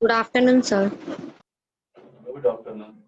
Good afternoon, sir. Good afternoon.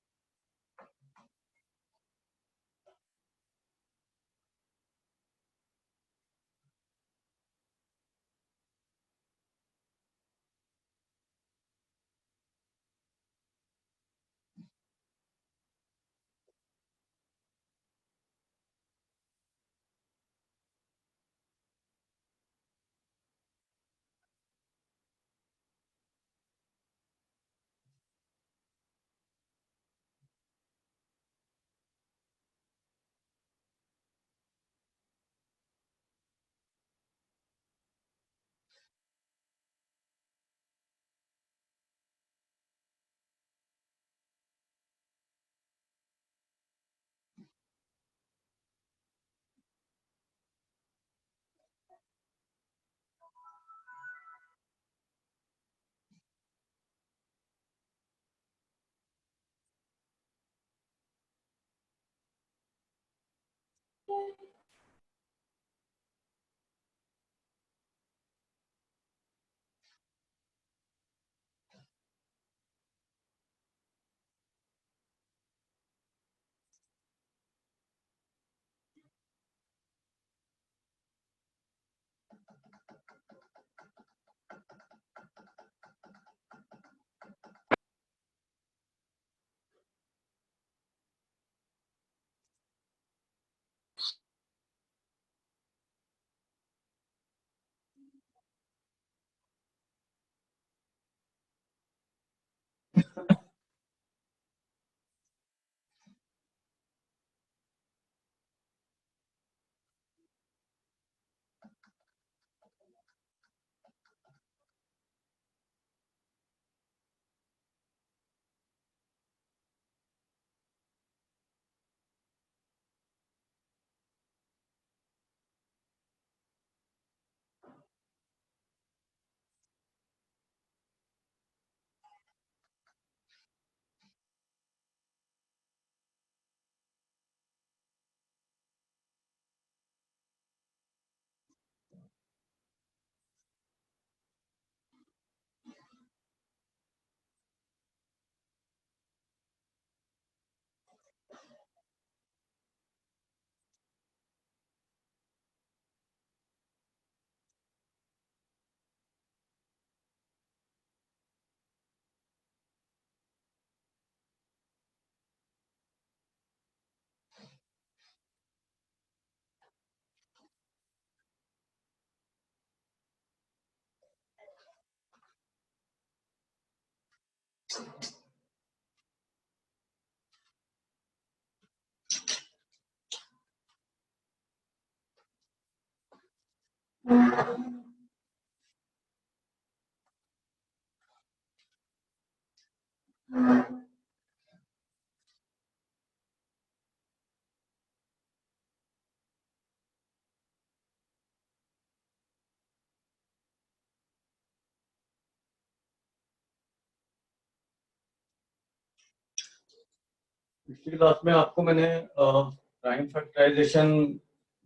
पिछली class में आपको मैंने प्राइम फैक्टराइजेशन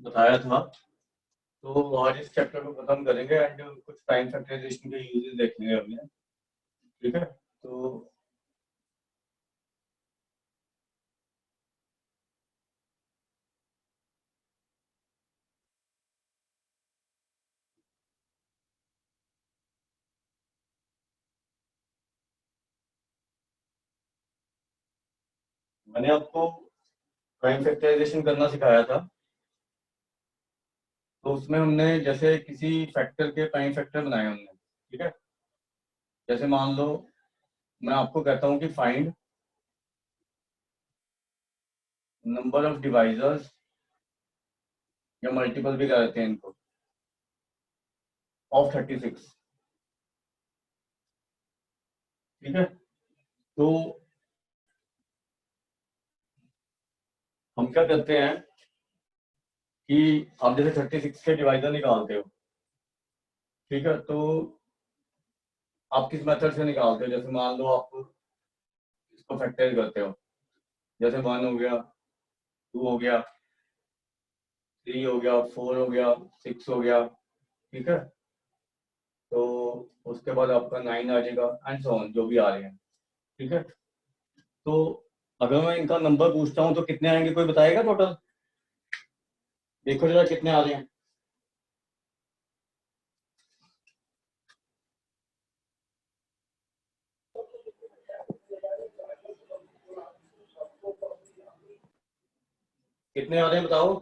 बताया था, तो आज इस चैप्टर को खत्म करेंगे एंड कुछ प्राइम फैक्टराइजेशन के यूजेस देखेंगे हमने। ठीक है, तो मैंने आपको प्राइम फैक्टराइजेशन करना सिखाया था। तो उसमें हमने जैसे किसी फैक्टर के प्राइम फैक्टर बनाए हमने। ठीक है, जैसे मान लो मैं आपको कहता हूँ कि फाइंड नंबर ऑफ डिवाइजर्स, या मल्टीपल भी कहते हैं इनको, ऑफ 36। ठीक है, तो हम क्या करते हैं कि आप जैसे 36 के डिवाइजर निकालते हो। ठीक है, तो आप किस मेथड से निकालते हो? जैसे मान लो आप इसको फैक्टराइज करते हो, जैसे 1 हो गया, 2 हो गया, 3 हो गया, 4 हो गया, 6 हो गया। ठीक है, तो उसके बाद आपका 9 आ जाएगा एंड सो ऑन, जो भी आ रहे हैं। ठीक है, तो अगर मैं इनका नंबर पूछता हूँ तो कितने आएंगे, कोई बताएगा टोटल? देखो जरा कितने आ रहे हैं। कितने आ रहे हैं बताओ।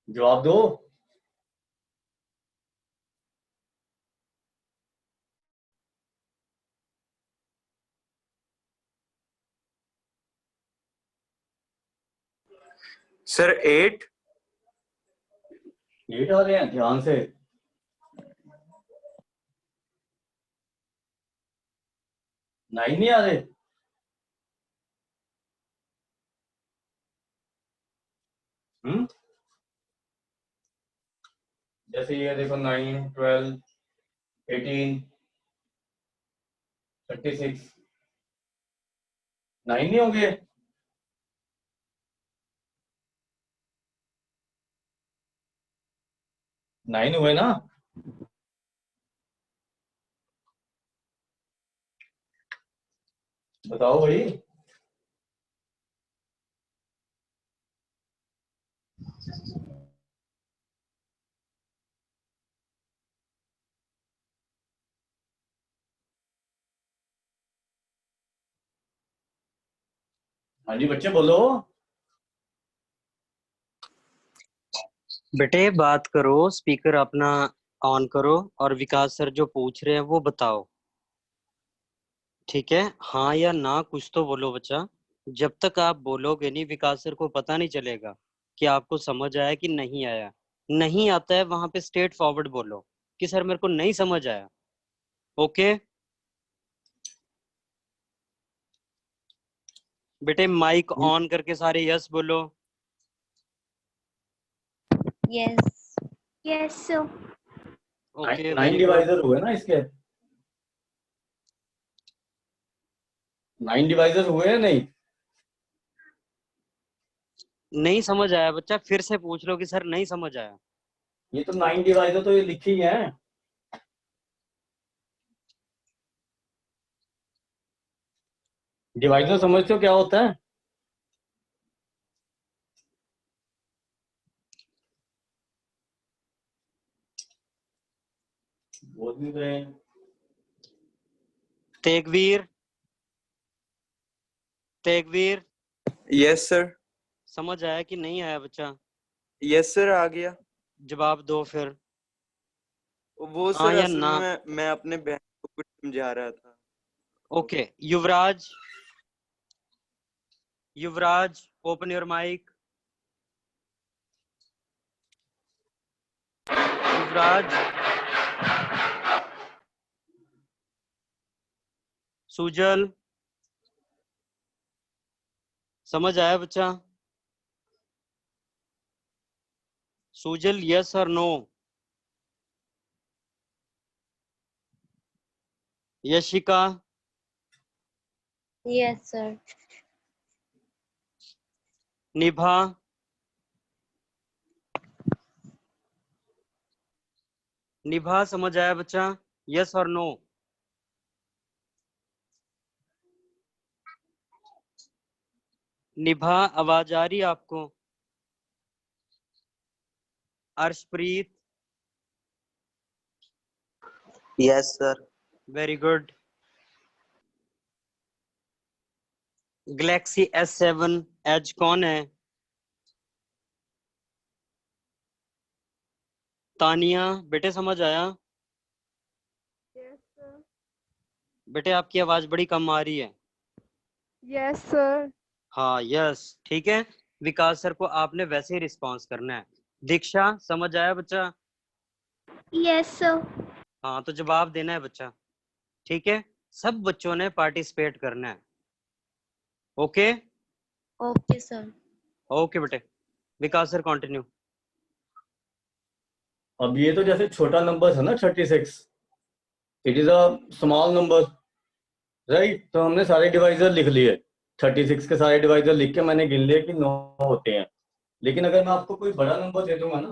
जवाब दो। सर 8। 8 आ रहे हैं, ध्यान से। 9 नहीं आ रहे? जैसे ये देखो 9, 12, 18, 36, 9 नहीं होंगे? 9 हुए ना? बताओ भाई। हाँ जी बच्चे बोलो। बेटे बात करो, स्पीकर अपना ऑन करो और विकास सर जो पूछ रहे हैं वो बताओ। ठीक है, हाँ या ना कुछ तो बोलो बच्चा। जब तक आप बोलोगे नहीं विकास सर को पता नहीं चलेगा कि आपको समझ आया कि नहीं आया। नहीं आता है वहां पे स्ट्रेट फॉरवर्ड बोलो कि सर मेरे को नहीं समझ आया। ओके बेटे, माइक ऑन करके सारे यस बोलो। Yes yes sir. Okay 9 very good. Divisor हुए ना इसके? 9 डिवाइजर हुए या नहीं? नहीं समझ आया बच्चा, फिर से पूछ लो कि सर नहीं समझ आया। ये तो 9 डिवाइजर तो ये लिखी ही है। डिवाइजर समझते हो क्या होता है? बोल नहीं रहे हैं। तेगवीर, तेगवीर यस सर। समझ आया कि नहीं आया बच्चा? यस सर आ गया। जवाब दो फिर। वो हाँ सर या असल ना? में मैं अपने बहन को कुछ समझा रहा था। Okay Yuvraj, Yuvraj open your mic. Yuvraj, Sujal समझ आया बच्चा? सुजल यस और no? Yashika, yes sir. Nibha, Nibha समझ आया बच्चा? यस और नो? निभा आवाज आ रही है आपको? Arshpreet, yes sir. Very good. Galaxy S7 edge कौन है? तानिया बेटे समझ आया? Yes sir. बेटे आपकी आवाज बड़ी कम आ रही है। Yes sir. हाँ यस ठीक है। विकास सर को आपने वैसे ही रिस्पॉन्स करना है। दीक्षा समझ आया बच्चा? Yes sir. हाँ तो जवाब देना है बच्चा। ठीक है, सब बच्चों ने पार्टिसिपेट करना है। Okay okay sir. ओके बेटे। विकास सर कंटिन्यू। अब ये तो जैसे छोटा नंबर है ना 36, it is a small number, right. तो हमने सारे डिवाइजर लिख लिए, 36 के सारे डिवाइजर लिख के मैंने गिन लिए कि 9 होते हैं। लेकिन अगर मैं आपको कोई बड़ा नंबर दे दूंगा ना,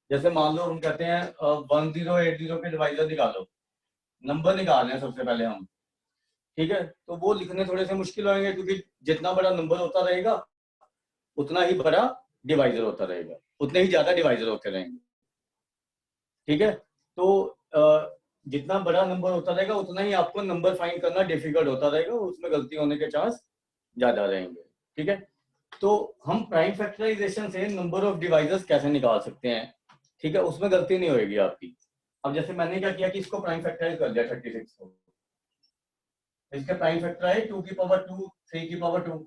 जैसे मान लो हम कहते हैं 1080 के डिवाइजर निकालो, नंबर निकाल रहे हैं सबसे पहले हम, ठीक है, तो वो लिखने थोड़े से मुश्किल होंगे, क्योंकि जितना बड़ा नंबर होता रहेगा उतना ही बड़ा डिवाइजर होता रहेगा, उतने ही ज्यादा डिवाइजर होते रहेंगे, ठीक है। तो जितना बड़ा नंबर होता रहेगा उतना ही आपको नंबर फाइंड करना डिफिकल्ट होता रहेगा, उसमें गलती होने के चांस ज्यादा रहेंगे, ठीक है। तो हम प्राइम फैक्टराइजेशन से नंबर ऑफ डिवाइजर्स कैसे निकाल सकते हैं, ठीक है, उसमें गलती नहीं होगी आपकी। अब जैसे मैंने क्या किया कि इसको प्राइम फैक्टराइज कर दिया 36 को, इसके प्राइम फैक्टर आए 2 की पावर 2, 3 की पावर 2,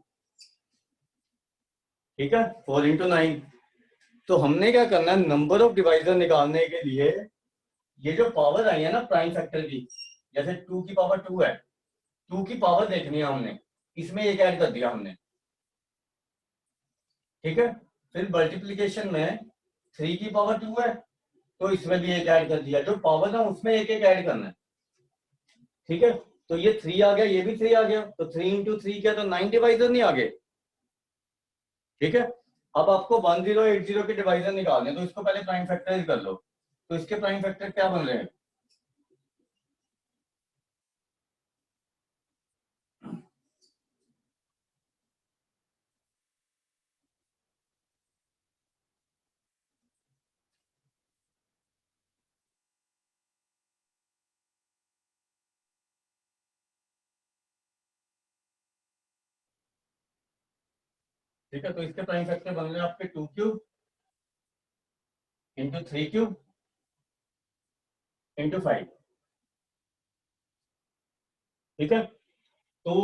ठीक है, 4 into 9। तो हमने क्या करना है, नंबर ऑफ डिवाइजर निकालने के लिए ये जो पावर आई है ना प्राइम फैक्टर की, जैसे 2 की पावर 2 है, 2 की पावर देखनी है हमने, इसमें एक ऐड कर दिया हमने, ठीक है। फिर मल्टीप्लीकेशन में 3 की पावर 2 है, तो इसमें भी एक ऐड कर दिया, जो पावर ना उसमें एक एक ऐड करना है, ठीक है। तो ये 3 आ गया, ये भी 3 आ गया, तो 3 into 3 क्या, तो 9 डिवाइजर नहीं आ गए, ठीक है। अब आपको 1080 के डिवाइजर निकालने हैं, तो इसको पहले प्राइम फैक्टराइज कर लो। तो इसके प्राइम फैक्टर क्या बन रहे हैं, ठीक है। तो इसके प्राइम फैक्टर बन रहे हैं आपके 2 क्यूब इंटू 3 क्यूब इंटू 5, ठीक है। तो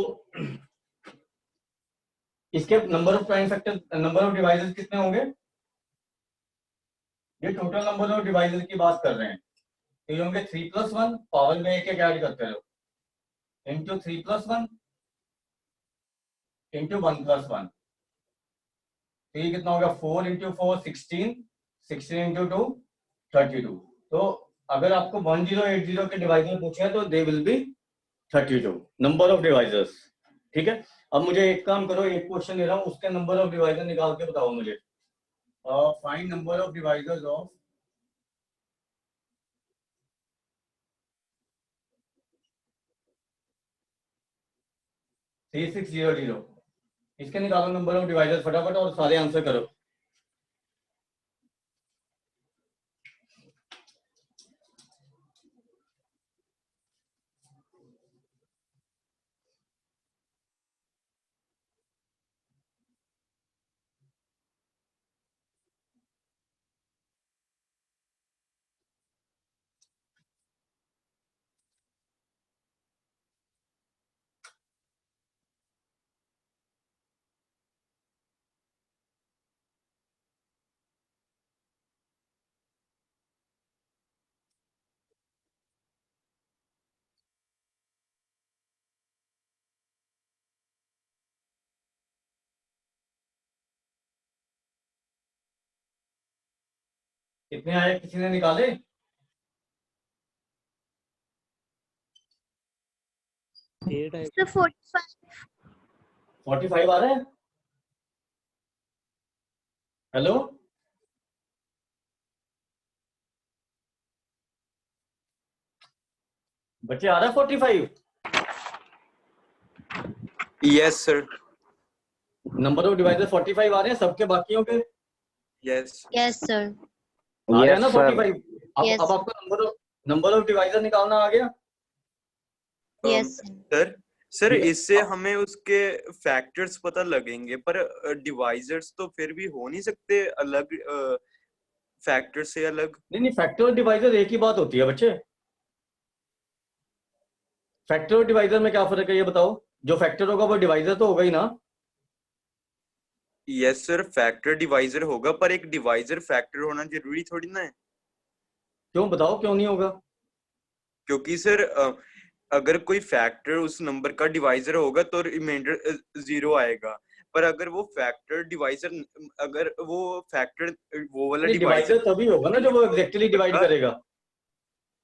इसके number of prime factor, number of devices कितने होंगे, ये टोटल नंबर ऑफ डिवाइसेस की बात कर रहे हैं, तो ये होंगे 3 + 1, पावर में एक एक ऐड करते रहो, इंटू 3 + 1 इंटू 1 + 1, तो ये कितना होगा, 4 into 4 16, 16 into 2 32। तो अगर आपको 1080 के डिवाइजर पूछे हैं तो they will be 32 number of divisors, ठीक है। अब मुझे एक काम करो, एक क्वेश्चन दे रहा हूँ, उसके नंबर ऑफ डिवाइजर निकाल के बताओ मुझे। Find number of divisors of 3600, इसके निकालो नंबर ऑफ डिवाइजर्स फटाफट और सारे आंसर करो। कितने आए, किसी ने निकाले, Sir, 45. 45 आ रहे हैं, हेलो, बच्चे आ रहा है 45, yes sir, number of divisor 45 आ रहे हैं सबके, बाकियों के यस Yes, sir. आ रहे हैं ना Yes, sir. 45। Yes. अब आपको नंबर ऑफ डिवाइजर निकालना आ गया, Yes, sir. सर। सर ठीक है। इससे हमें उसके फैक्टर्स पता लगेंगे, पर डिवाइजर्स तो फिर भी हो नहीं सकते अलग, फैक्टर से अलग। नहीं, फैक्टर और डिवाइजर एक ही बात होती है बच्चे, फैक्टर और डिवाइजर में क्या फर्क है ये बताओ, जो फैक्टर होगा वो डिवाइजर तो होगा ही ना। यस सर, फैक्टर डिवाइजर होगा, पर एक डिवाइजर फैक्टर होना जरूरी थोड़ी ना है। क्यों बताओ, क्यों नहीं होगा, क्योंकि सर अगर कोई फैक्टर उस नंबर का डिवाइजर होगा तो रिमाइंडर 0 आएगा, पर अगर वो फैक्टर डिवाइजर, अगर वो फैक्टर वो वाला डिवाइजर तभी होगा ना जब वो एग्जैक्टली डिवाइड करेगा।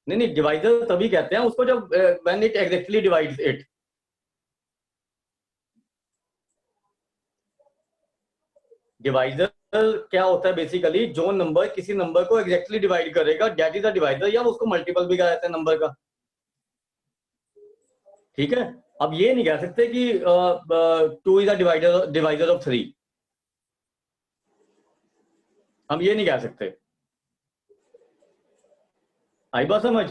नहीं, डिवाइजर तभी कहते हैं उसको जब when it exactly divides it. Divisor क्या होता है बेसिकली, जो नंबर किसी नंबर को एग्जैक्टली डिवाइड करेगा दैट इज अ डिवाइजर, या उसको मल्टीपल भी कहा जाता है नंबर का। ठीक है, अब ये नहीं कह सकते कि 2 इज अ डिवाइजर ऑफ 3, हम ये नहीं कह सकते। आई बात समझ?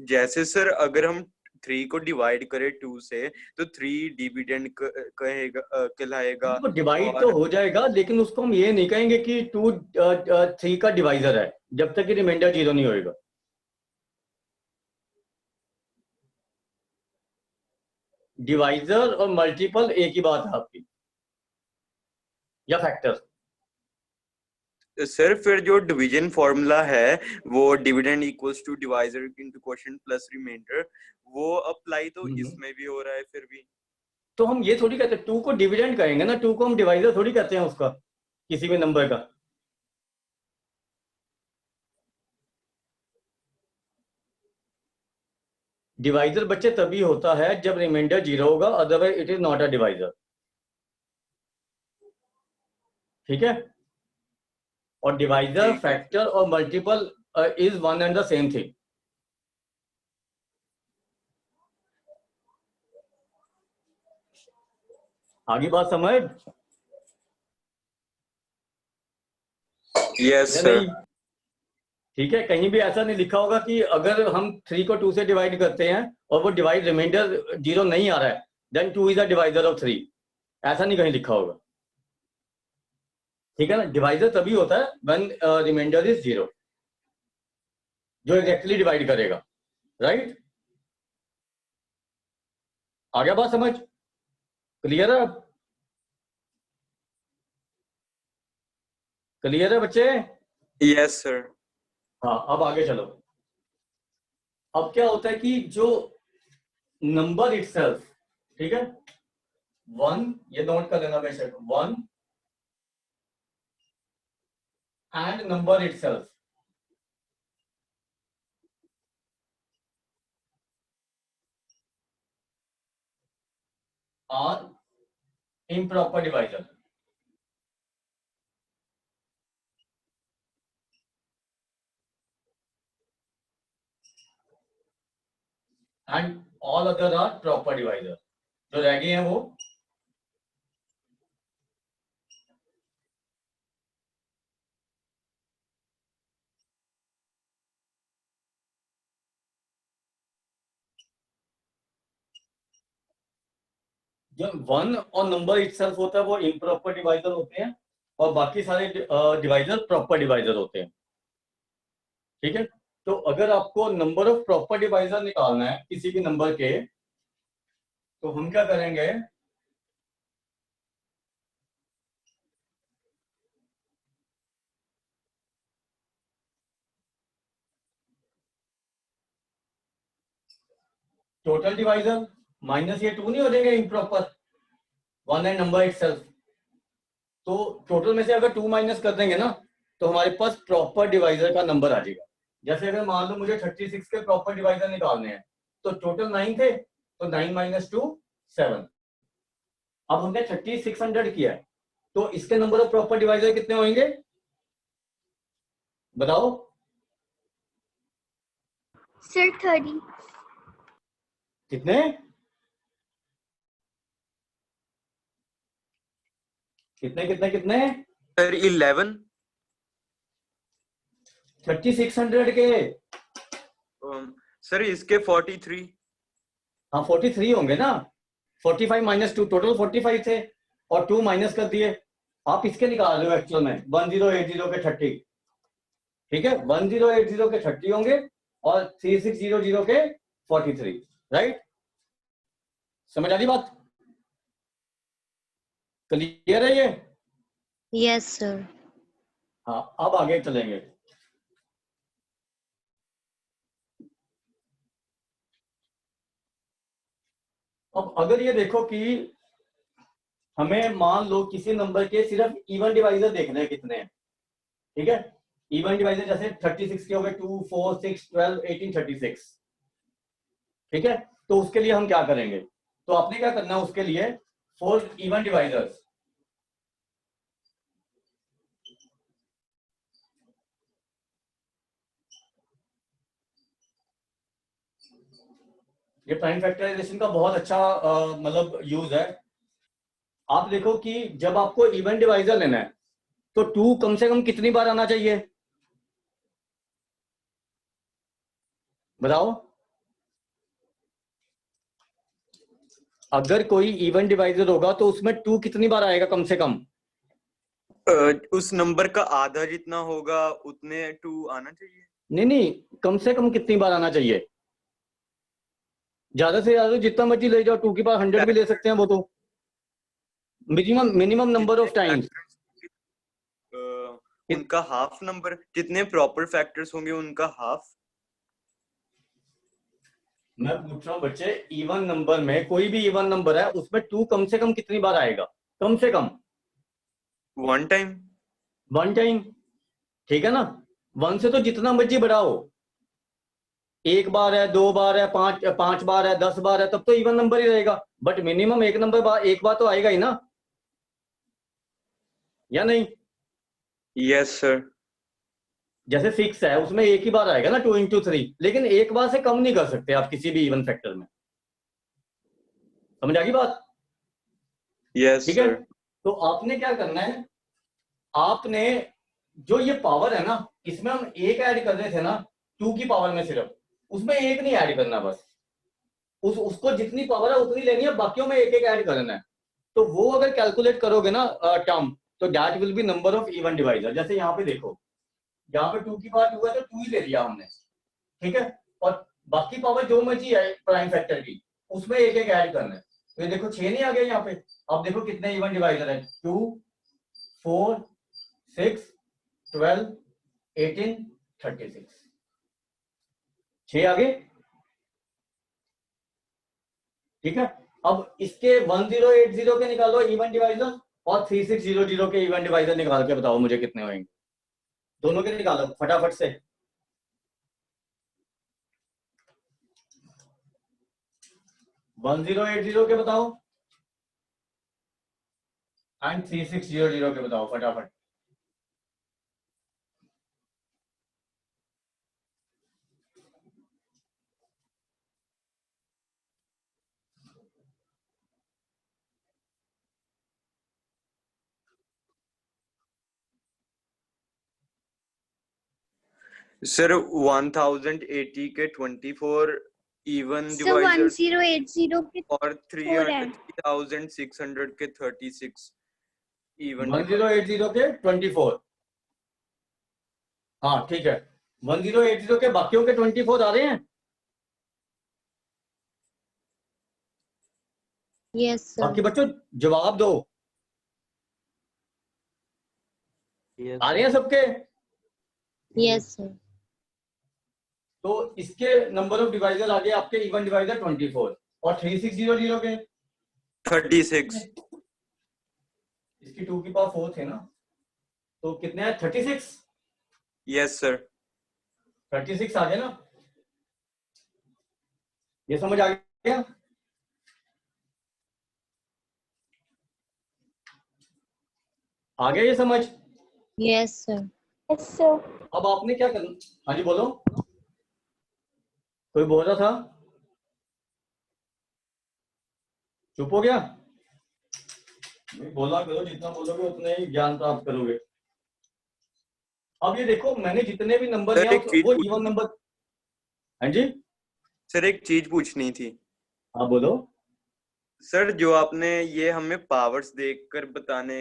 जैसे सर अगर हम 3 को डिवाइड करें 2 से तो 3 डिविडेंड कहेगा कहलाएगा। तो डिवाइड और तो हो जाएगा, लेकिन उसको हम ये नहीं कहेंगे कि 2 3 का डिवाइजर है जब तक कि रिमाइंडर 0 नहीं होएगा। डिवाइजर और मल्टीपल एक ही बात है आपकी, या फैक्टर। सर फिर जो डिवीजन फॉर्मूला है वो dividend equals to divisor into quotient plus remainder, वो अप्लाई तो इसमें भी हो रहा है फिर भी। तो हम ये थोड़ी कहते 2 को डिविडेंड कहेंगे ना, 2 को हम डिवाइजर थोड़ी कहते हैं उसका, किसी भी नंबर का। डिवाइजर बच्चे तभी होता है जब रिमाइंडर 0 होगा, otherwise it is not a divisor. ठीक है, और डिवाइजर फैक्टर और multiple is one and the same thing. आगे बात समझ? यस या सर। नहीं? ठीक है, कहीं भी ऐसा नहीं लिखा होगा कि अगर हम 3 को 2 से डिवाइड करते हैं और वो डिवाइड रिमाइंडर 0 नहीं आ रहा है then 2 is a divisor of 3, ऐसा नहीं कहीं लिखा होगा। ठीक है ना, डिवाइजर तभी होता है व्हेन रिमाइंडर इज 0, जो एग्जैक्टली डिवाइड करेगा। राइट, आ गया बात समझ? क्लियर है? क्लियर है बच्चे? Yes sir. हाँ, अब आगे चलो। अब क्या होता है कि जो नंबर इटसेल्फ, ठीक है, 1, ये नोट कर लेना बेशक, 1 and number itself are improper divisor. And all other are proper divisor. जो रह गए हैं वो जो 1 और नंबर इटसेल्फ होता है वो इम्प्रॉपर डिवाइजर होते हैं, और बाकी सारे डिवाइजर प्रॉपर डिवाइजर होते हैं। ठीक है, तो अगर आपको नंबर ऑफ प्रॉपर डिवाइजर निकालना है किसी भी नंबर के, तो हम क्या करेंगे, टोटल डिवाइजर माइनस ये 2 नहीं हो जाएंगे इम्प्रॉपर 1 एंड नंबर इटसेल्फ, तो टोटल में से अगर 2 माइनस कर देंगे ना तो हमारे पास प्रॉपर डिवाइजर का नंबर आ जाएगा। जैसे अगर मान लो मुझे 36 के प्रॉपर डिवाइजर निकालने हैं, तो टोटल 9 थे, तो 9 माइनस 2 7। अब हमने 3600 किया है, तो इसके नंबर ऑफ प्रॉपर डिवाइजर कितने होंगे बताओ? सर 30। कितने कितने कितने कितने? सर 11। 3600 के सर इसके 43। हाँ 43 होंगे ना, 45 माइनस 2, टोटल 45 थे और 2 माइनस कर दिए। आप इसके निकाल रहे हो एक्चुअल में 1080 के 30। ठीक है, 1080 के 30 होंगे और 3600 के 43। राइट, समझ आ रही बात? क्लियर है ये? Yes sir. हाँ, अब आगे चलेंगे। अब अगर ये देखो कि हमें मान लो किसी नंबर के सिर्फ इवन डिवाइजर देखने हैं कितने हैं, ठीक है, इवन डिवाइजर जैसे 36 के हो गए 2, 4, 6, 12, 18, 36, ठीक है। तो उसके लिए हम क्या करेंगे, तो आपने क्या करना है उसके लिए, 4 इवन डिवाइजर्स, ये प्राइम फैक्टराइजेशन का बहुत अच्छा मतलब यूज है। आप देखो कि जब आपको इवन डिवाइजर लेना है तो 2 कम से कम कितनी बार आना चाहिए, बताओ। अगर कोई इवन डिवाइजर होगा तो उसमें 2 कितनी बार आएगा कम से कम, उस नंबर का आधा जितना होगा उतने 2 आना चाहिए। नहीं, कम से कम कितनी बार आना चाहिए, ज्यादा से ज्यादा जितना मर्जी ले जाओ, 2 की पावर 100 भी ले सकते हैं वो तो, मिनिमम नंबर ऑफ टाइम्स। उनका हाफ नंबर, जितने प्रॉपर फैक्टर्स होंगे उनका हाफ। मैं पूछ रहा हूँ बच्चे, इवन नंबर में कोई भी इवन नंबर है उसमें 2 कम से कम कितनी बार आएगा, कम से कम 1 टाइम। 1 टाइम, ठीक है ना। 1 से तो जितना मर्जी बढ़ाओ, 1 बार है, 2 बार है, 5 बार है, 10 बार है, तब तो इवन नंबर ही रहेगा, बट मिनिमम एक बार तो आएगा ही ना, या नहीं। Yes sir. जैसे 6 है उसमें एक ही बार आएगा ना 2 into 3, लेकिन एक बार से कम नहीं कर सकते आप किसी भी इवन फैक्टर में, समझ आ गई बात। यस ठीक है, सर। तो आपने क्या करना है, आपने जो ये पावर है ना, इसमें हम एक ऐड कर रहे थे ना 2 की पावर में, सिर्फ उसमें एक नहीं ऐड करना, बस उसको जितनी पावर है उतनी लेनी है, बाकियों में एक एक ऐड करना है। तो वो अगर कैलकुलेट करोगे ना टर्म, तो that will be number of even divisor. जैसे यहाँ पे देखो, यहाँ पे 2 की पावर 2 है तो 2 ही ले लिया हमने, ठीक है, और बाकी पावर जो मर्जी है प्राइम फैक्टर की, उसमें एक एक ऐड करना है। तो ये देखो 6 नहीं आ गया यहाँ पे। अब देखो कितने इवन डिवाइजर है, 2, 4, 6, 12, 18, 36, 6 आ गए, ठीक है। अब इसके 1080 के निकालो इवन डिवाइजर, और 3600 के इवन डिवाइजर निकाल के बताओ मुझे कितने होंगे, दोनों के निकालो फटाफट से। वन 1080 के बताओ एंड 3600 के बताओ फटाफट। सर 1080 के 24 इवन सर डिवाइजर 1080 के और 4 है। 3600 के 36 इवन 1080 के 24, हाँ ठीक है। 1080 के बाकियों के 24 आ रहे हैं। यस बाकी सर। बच्चों जवाब दो, Yes, आ रहे हैं सबके। Yes sir. तो इसके नंबर ऑफ डिवाइजर आ गए आपके इवन डिवाइजर 24, और 3600 के 36। इसकी 2 की पावर 4 थे ना, तो कितने हैं 36। Yes sir. 36 आ गए ना, ये समझ आ गया। आ गया ये समझ। Yes sir. Yes sir. अब आपने क्या करना, हाँ जी बोलो, कोई बोल रहा था, चुप हो गया। बोला करो, जितना बोलोगे उतने ही ज्ञान प्राप्त करोगे। अब ये देखो मैंने जितने भी नंबर सर, लिया एक चीज वो इवन नंबर। हाँ जी सर, एक चीज पूछनी थी। हाँ बोलो। सर, जो आपने ये हमें पावर्स देखकर बताने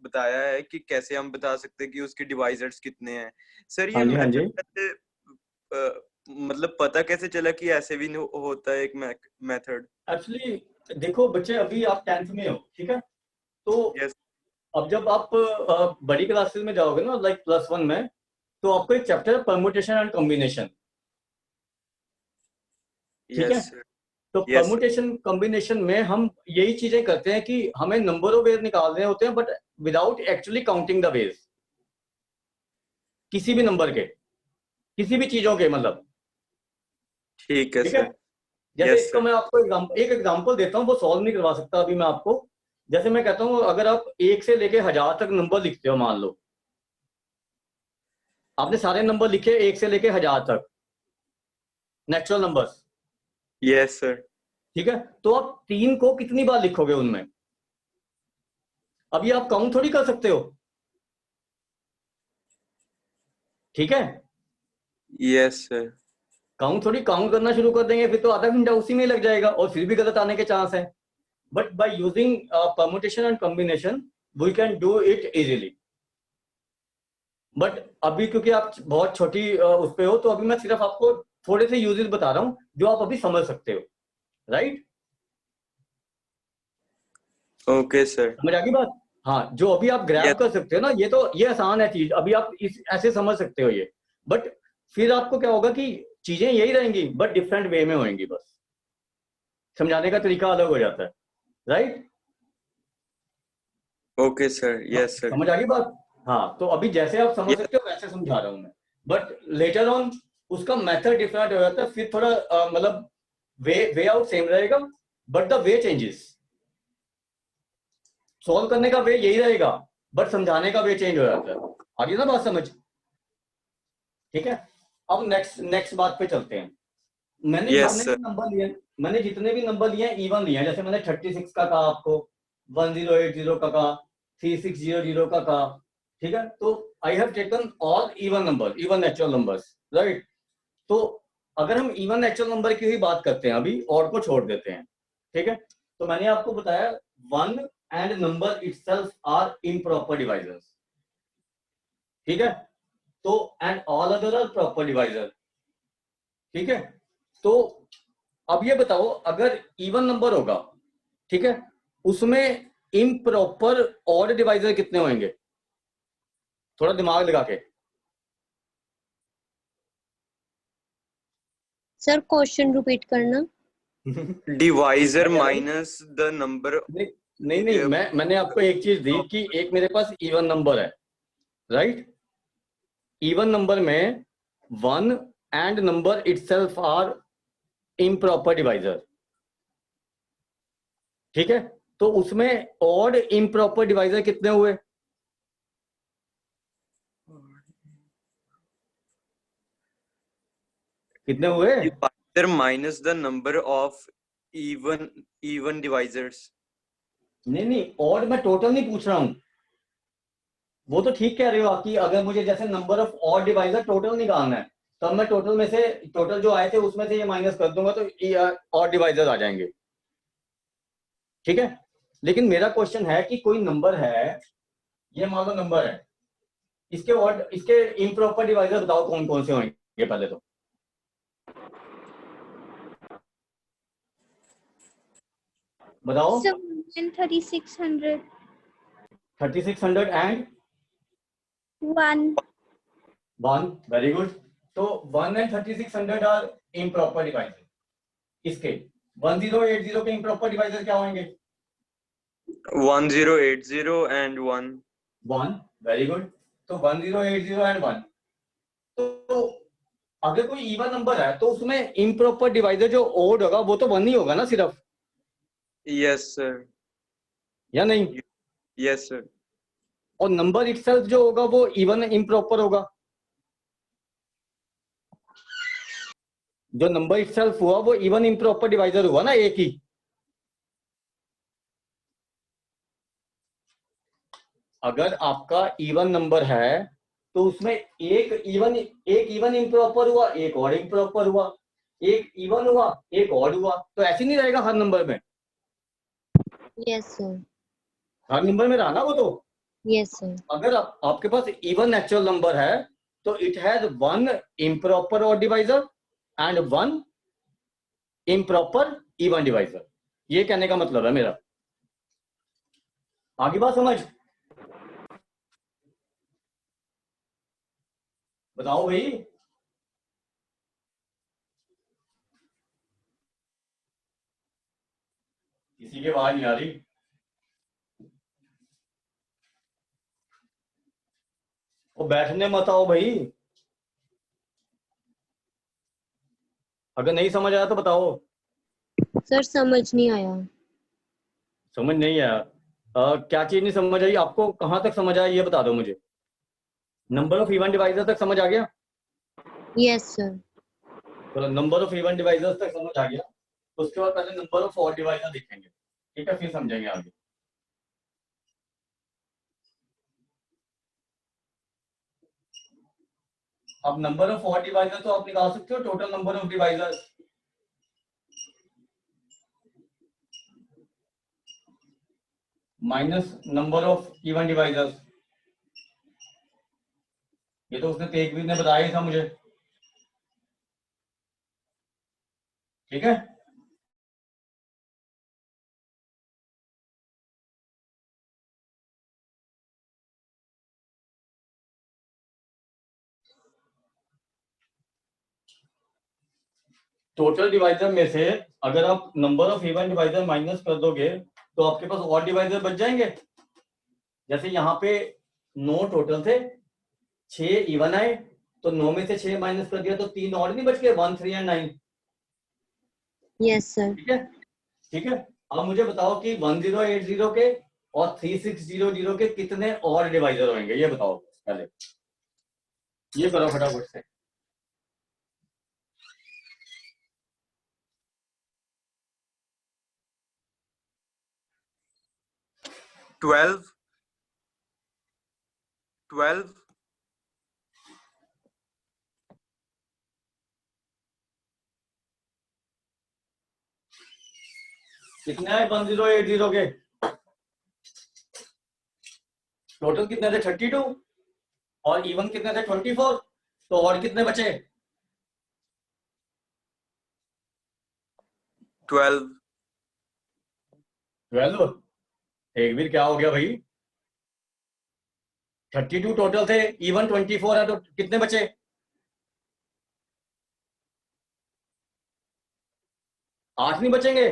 बताया है कि कैसे हम बता सकते हैं कि उसके डिवाइजर्स कितने हैं। सर, ये हाँ जी मतलब पता कैसे चला कि ऐसे भी होता है एक मेथड? एक्चुअली देखो बच्चे, अभी आप 10th में हो, ठीक है, तो यस। अब जब आप बड़ी क्लासेस में जाओगे ना, लाइक +1 में, तो आपको एक चैप्टर है परम्यूटेशन एंड कॉम्बिनेशन, ठीक है। Yes sir. तो Yes, sir. परमुटेशन कॉम्बिनेशन में हम यही चीजें करते हैं कि हमें नंबर ऑफ वेज निकालने होते हैं, but without actually counting the ways, किसी भी नंबर के, किसी भी चीजों के, मतलब ठीक है ठीक है। सर. जैसे Yes, इसको sir. मैं आपको एक एग्जांपल देता हूँ, वो सॉल्व नहीं करवा सकता अभी मैं आपको। जैसे मैं कहता हूँ अगर आप 1 से लेके 1000 तक नंबर लिखते हो, मान लो आपने सारे नंबर लिखे 1 से लेके 1000 तक, नेचुरल नंबर्स, Yes, sir. ठीक है। तो आप 3 को कितनी बार लिखोगे उनमें? अभी आप काउंट थोड़ी कर सकते हो, ठीक है। Yes, sir. काउंट करना शुरू कर देंगे फिर तो आधा घंटा उसी में लग जाएगा और फिर भी गलत आने के चांस है। But by using permutation and combination we can do it easily. But अभी क्योंकि आप बहुत छोटी उस पे हो, तो अभी मैं सिर्फ आपको थोड़े से यूजेस बता रहा हूँ जो आप अभी समझ सकते हो, राइट। Okay, sir. समझ आ गई बात? हाँ, जो अभी आप ग्रैब Yes. कर सकते हो ना, ये आसान है चीज, अभी आप इस ऐसे समझ सकते हो ये। बट फिर आपको क्या होगा कि चीजें यही रहेंगी बट डिफरेंट वे में होंगी, बस समझाने का तरीका अलग हो जाता है, right. Okay, sir. Yes, sir. समझ आ गई बात? हाँ, तो अभी जैसे आप समझ Yes. सकते हो वैसे समझा रहा हूं मैं, बट लेटर ऑन उसका मेथड डिफरेंट हो जाता है, फिर थोड़ा मतलब वे आउट सेम रहेगा but the way changes. Solve करने का वे यही रहेगा बट समझाने का वे चेंज हो जाता है। आगे ना बात समझ, ठीक है। अब नेक्स्ट बात पे चलते हैं। मैंने Yes, जितने sir. भी नंबर लिए, इवन लिए हैं, जैसे मैंने 36 का कहा आपको, 1080 का कहा, 3600 का कहा, ठीक है। तो I have taken all even number, even natural numbers, right. तो अगर हम इवन नेचुरल नंबर की ही बात करते हैं अभी, और को छोड़ देते हैं, ठीक है। तो मैंने आपको बताया 1 and number itself are improper divisors, ठीक है। तो and all other are proper divisor, ठीक है। तो अब ये बताओ, अगर इवन नंबर होगा, ठीक है, उसमें इम्प्रॉपर ऑड डिवाइजर कितने होंगे? थोड़ा दिमाग लगा के। सर क्वेश्चन रिपीट करना। Divisor मैं कह रहा हूं, minus the number. नहीं, मैंने आपको एक चीज दी कि एक मेरे पास इवन नंबर है, राइट। इवन नंबर में 1 and number itself are improper divisor, ठीक है। तो उसमें ऑड इम्प्रॉपर डिवाइजर कितने हुए? कितने हुए? Divisor minus the number of even divisors. नहीं, ऑड मैं टोटल नहीं पूछ रहा हूं। वो तो ठीक कह रहे हो आप कि अगर मुझे जैसे number of odd divisor total निकालना है, तो अब मैं टोटल में से, टोटल जो आए थे उसमें से ये माइनस कर दूंगा तो ऑड डिवाइजर आ जाएंगे, ठीक है। लेकिन मेरा क्वेश्चन है कि कोई नंबर है, ये मान लो नंबर है, इसके ऑड, इसके इम्प्रॉपर डिवाइजर बताओ कौन कौन से होंगे पहले तो। बताओ। Sir 3600 3600 and 1 1, very good. तो 1 एंड 3600 आर इम्प्रॉपर डिवाइजर। इसके 1080 के इम्प्रॉपर डिवाइजर क्या होंगे? 1080 and 1. 1, very good. तो 1080 एंड 1। तो अगर कोई इवन नंबर है तो उसमें इम्प्रॉपर डिवाइजर जो ओड होगा वो तो 1 ही होगा ना सिर्फ, Yes, sir. या नहीं? Yes, sir. और नंबर इटसेल्फ जो होगा वो इवन इम्प्रॉपर होगा। जो नंबर इटसेल्फ हुआ वो इवन इम्प्रॉपर डिवाइजर हुआ ना, एक ही। अगर आपका इवन नंबर है तो उसमें एक इवन इम्प्रॉपर हुआ, एक और इम्प्रॉपर हुआ, एक इवन हुआ, एक ऑड हुआ। तो ऐसे नहीं रहेगा हर नंबर में, यस सर। हर नंबर में रहा ना वो तो। Yes sir. अगर आपके पास इवन नेचुरल नंबर है तो it has 1 improper odd divisor and 1 improper even divisor. ये कहने का मतलब है मेरा। आगे बात समझ? बताओ भाई। किसी की आवाज नहीं आ रही। वो बैठने मत आओ भाई, अगर नहीं समझ आया तो बताओ। सर समझ नहीं आया। समझ नहीं आया? क्या चीज नहीं समझ आई आपको? कहाँ तक समझ आया ये बता दो मुझे। नंबर ऑफ इवन डिवाइजर तक समझ आ गया? Yes sir. तो नंबर ऑफ इवन डिवाइजर्स तक समझ आ गया, उसके बाद पहले नंबर ऑफ ऑड डिवाइजर देखेंगे, ठीक है, फिर समझेंगे आगे। अब नंबर ऑफ ऑड डिवाइजर तो आप निकाल सकते हो, total number of divisors minus number of even divisors. ये तो उसने तेजवीर ने बताया ही था मुझे, ठीक है। टोटल डिवाइजर में से अगर आप number of even divisor minus कर दोगे तो आपके पास ऑड डिवाइजर बच जाएंगे। जैसे यहाँ पे 9 टोटल थे, 6 इवन आए, तो 9 में से 6 माइनस कर दिया तो 3 ऑड नहीं बच गए, 1, 3 एंड 9। Yes sir. ठीक है, ठीक है। अब मुझे बताओ कि 1080 के और 3600 के कितने और डिवाइजर होंगे, ये बताओ पहले, ये करो फटाफट से। ट्वेल्व। कितने आए 1080 के? टोटल कितने थे 32 और इवन कितने थे 24, तो और कितने बचे? 12। 12। एक भी क्या हो गया भाई? 32 टोटल थे, इवन 24 है, तो कितने बचे? आठ नहीं बचेंगे?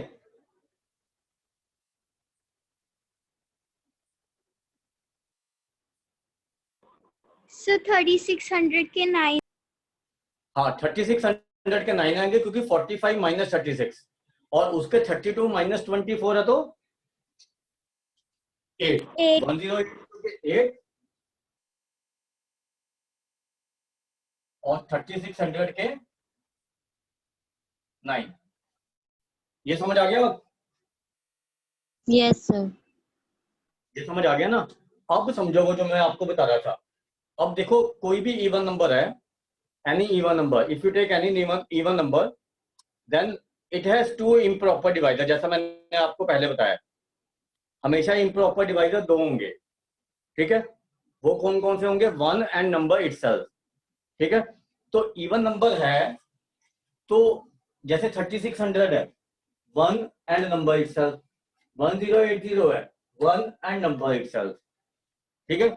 सर 3600 के 9। हाँ 3600 के 9 आएंगे क्योंकि 45 माइनस 36 और उसके 32 माइनस 24 है तो 8। 1080 8 और 3600 के 9। ये समझ आ गया? Yes sir. ये समझ आ गया ना? अब समझो वो जो मैं आपको बता रहा था। अब देखो कोई भी इवन नंबर है, any even number, if you take any even number then it has two improper divisor। जैसा मैंने आपको पहले बताया, हमेशा improper divisor दो होंगे, ठीक है। वो कौन कौन से होंगे? 1 and number itself, ठीक है। तो इवन नंबर है तो जैसे 3600 है 1 and number itself, 1080 है 1 and number itself, ठीक है।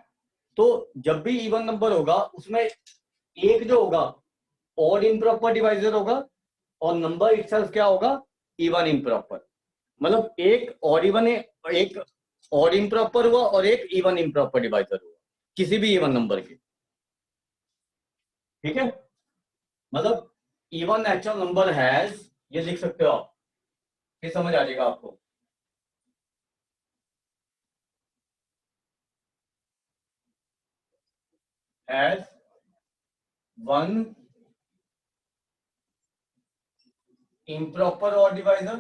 तो जब भी इवन नंबर होगा उसमें एक जो होगा ऑड इम्प्रॉपर डिवाइजर होगा और नंबर इटसेल्फ क्या होगा? Even improper. मतलब एक ऑड इवन, एक ऑड इम्प्रॉपर हुआ और एक इवन इम्प्रॉपर डिवाइजर हुआ किसी भी इवन नंबर के, ठीक है। मतलब इवन नेचुरल नंबर हैज, ये लिख सकते हो आप, ये समझ आ जाएगा आपको। Has one improper odd divisor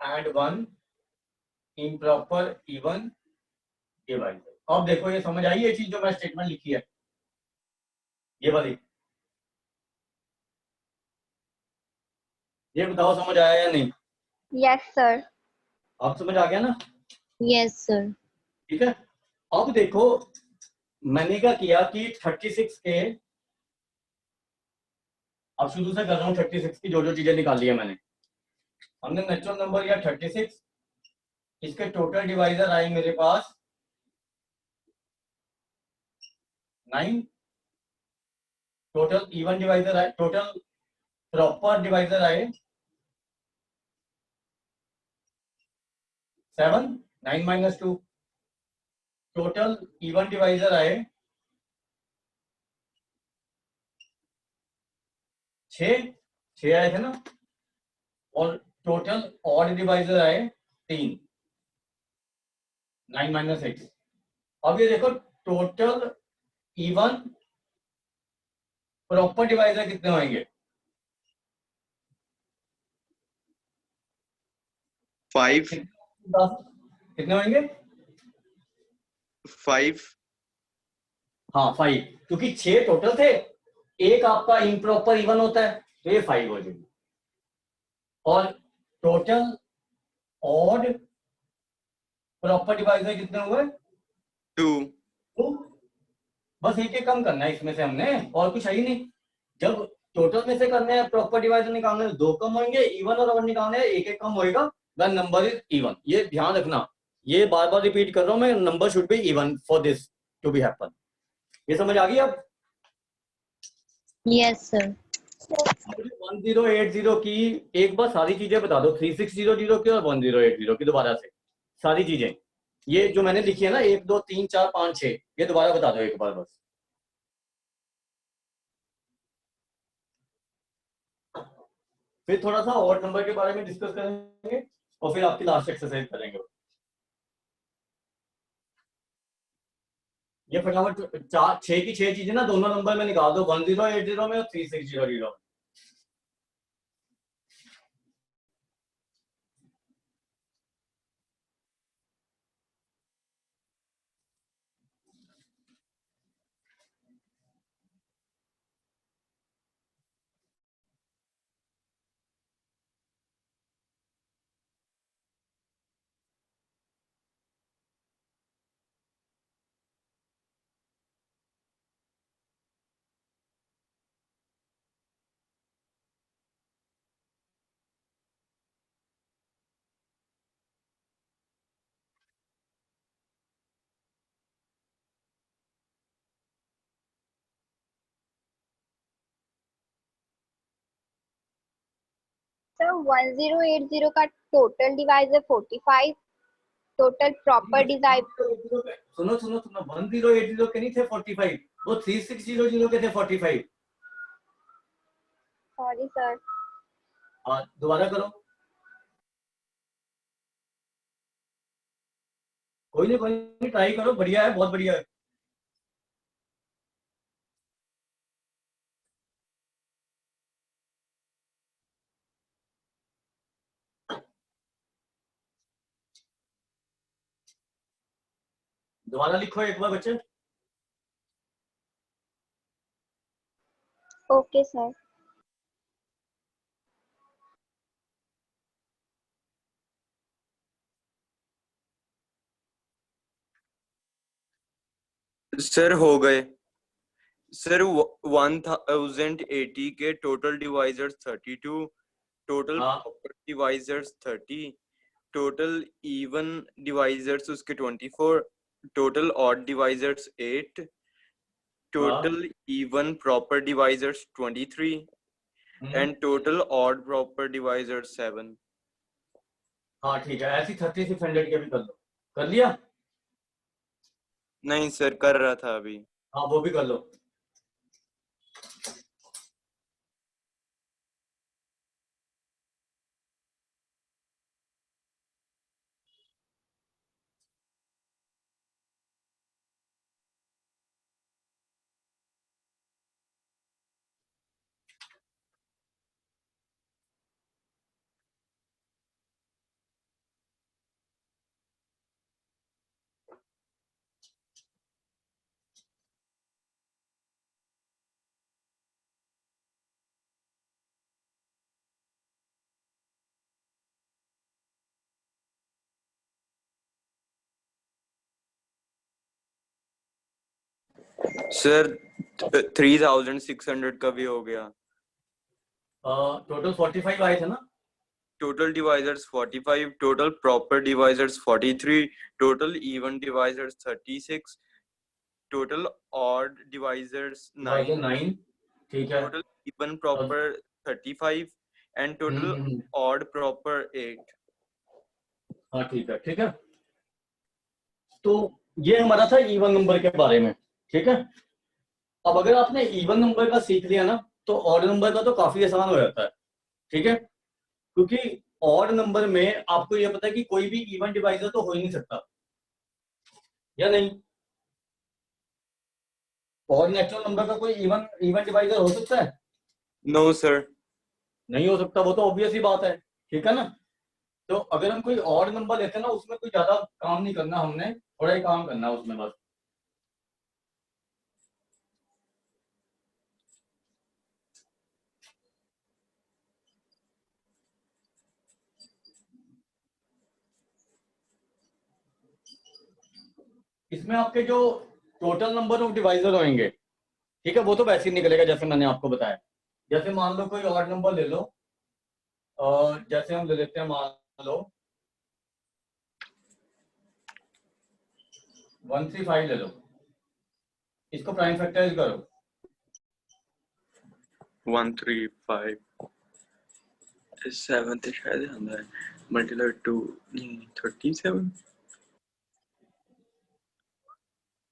and one improper even divisor। अब देखो ये समझ आई ये चीज जो मैं स्टेटमेंट लिखी है, ये वाली, ये बताओ समझ आया या नहीं? Yes, sir. अब समझ आ गया ना? Yes sir. ठीक है। अब देखो मैंने क्या किया कि 36 के, अब शुरू से कर रहा हूँ 36 की जो जो चीजें निकाली है मैंने। हमने नेचुरल नंबर लिया 36, इसके टोटल डिवाइजर आए मेरे पास 9 टोटल इवन डिवाइजर आए, टोटल प्रॉपर डिवाइजर आए 7, 9 माइनस 2, टोटल इवन डिवाइजर आए 6 आए थे ना, और टोटल ऑड डिवाइजर आए 3, 9 माइनस 8। अब ये देखो टोटल इवन प्रॉपर डिवाइजर कितने होंगे? 5 कितने होंगे? 5 हाँ 5, क्योंकि 6 टोटल थे, एक आपका इम्प्रॉपर इवन होता है, तो ये 5 हो जाएगी। और टोटल ऑड प्रॉपर डिवाइजर कितने हुए? 2 तो बस एक एक कम करना है इसमें से हमने, और कुछ है ही नहीं। जब टोटल में से करने हैं प्रॉपर डिवाइजर निकालने हैं, 2 कम होंगे, इवन और ऑड निकालने हैं, एक एक कम होएगा, द नंबर इज इवन। ये ध्यान रखना, ये बार बार रिपीट कर रहा हूं मैं, number should be even for this to be happen. ये समझ आ गई अब? Yes, sir. 1080 की एक बार सारी चीजें बता दो, 3600 की और 1080 की दोबारा से सारी चीजें, ये जो मैंने लिखी है ना 1 2 3 4 5 6, ये दोबारा बता दो एक बार बस। फिर थोड़ा सा और नंबर के बारे में डिस्कस करेंगे और फिर आपकी लास्ट एक्सरसाइज करेंगे। ये फटाफट 6 की 6 चीजें ना दोनों नंबर में निकाल दो, 1080 में और 3600 में। सर 1080 का total divisor 45, total proper divisor. सुनो 1080 के नहीं थे 45, वो 3600 के थे 45। Sorry sir. दोबारा करो, कोई नहीं ट्राई करो, बढ़िया है, बहुत बढ़िया है। दोबारा लिखो एक बार बच्चे। Okay sir. सर हो गए सर। 1080 के total divisors 32, total proper divisors 30, total even divisors उसके 24, total odd divisors 8, total even proper divisors 23 and total odd proper divisors 7। हाँ ठीक है, ऐसी 3600 के भी कर लो। कर लिया? नहीं सर, कर रहा था अभी। हाँ वो भी कर लो। सर 3600 का भी हो गया। टोटल 45 आए थे ना? Total divisors 45, total proper divisors 43, total even divisors 36, total odd divisors divisor 9, 9, ठीक है। total even proper 35 and total odd proper 8. हाँ ठीक है, ठीक है। तो ये हमारा था इवन नंबर के बारे में, ठीक है। अब अगर आपने इवन नंबर का सीख लिया ना, तो ऑड नंबर का तो काफी आसान हो जाता है, ठीक है। क्योंकि ऑड नंबर में आपको ये पता है कि कोई भी इवन डिवाइजर तो हो ही नहीं सकता, या नहीं? ऑड नेचुरल नंबर का कोई इवन इवन डिवाइजर हो सकता है? No sir. नहीं हो सकता, वो तो ऑब्वियस ही बात है, ठीक है ना। तो अगर हम कोई ऑड नंबर लेते हैं ना, उसमें कोई ज्यादा काम नहीं करना, हमने थोड़ा ही काम करना है उसमें बस। इसमें आपके जो टोटल नंबर ऑफ डिवाइजर होंगे, ठीक है, वो तो वैसे ही निकलेगा जैसे मैंने आपको बताया। जैसे मान लो कोई ऑड नंबर ले लो, और जैसे हम ले लेते हैं, मान लो 135 ले लो, इसको प्राइम फैक्टराइज करो। 135 7 ਤੇ ਸ਼ਾਇਦ ਹੁੰਦਾ ਹੈ ਮਲਟੀਪਲਾਈ 2 37।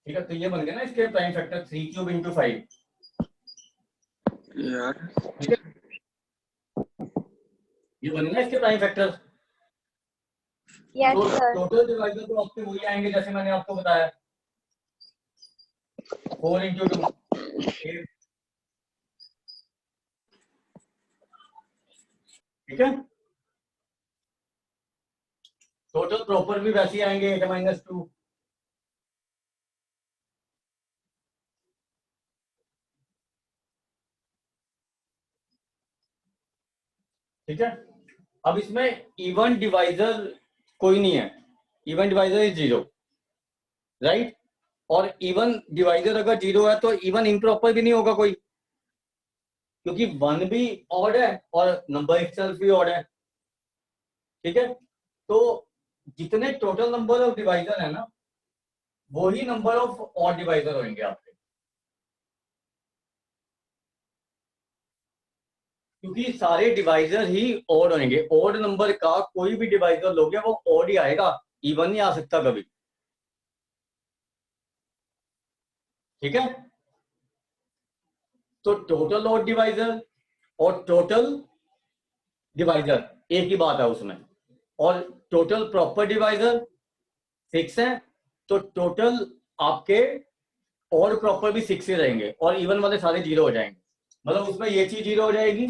ठीक है, तो ये बन गया ना इसके प्राइम फैक्टर 3 क्यूब इंटू 5, यार ठीक है। ये बन गया इसके प्राइम फैक्टर। Yes, तो sir. टोटल डिवाइजर तो आपके वही आएंगे जैसे मैंने आपको बताया, 4 इंटू 2 8, ठीक है। टोटल प्रॉपर भी वैसे ही आएंगे 8 माइनस 2, ठीक है। अब इसमें इवन डिवाइजर कोई नहीं है, इवन डिवाइजर इज 0, राइट। और इवन डिवाइजर अगर 0 है तो इवन इम्प्रॉपर भी नहीं होगा कोई, क्योंकि 1 भी ऑड है और नंबर इटसेल्फ भी ऑड है, ठीक है। तो जितने टोटल नंबर ऑफ डिवाइजर है ना, वही नंबर ऑफ ऑड डिवाइजर होंगे आपके, क्योंकि सारे डिवाइजर ही ऑड होंगे। ऑड नंबर का कोई भी डिवाइजर लोगे वो ऑड ही आएगा, इवन नहीं आ सकता कभी, ठीक है। तो टोटल ऑड डिवाइजर और टोटल डिवाइजर एक ही बात है उसमें, और टोटल प्रॉपर डिवाइजर 6 है, तो टोटल आपके ऑड प्रॉपर भी 6 ही रहेंगे और इवन वाले सारे 0 हो जाएंगे। मतलब उसमें ये चीज 0 हो जाएगी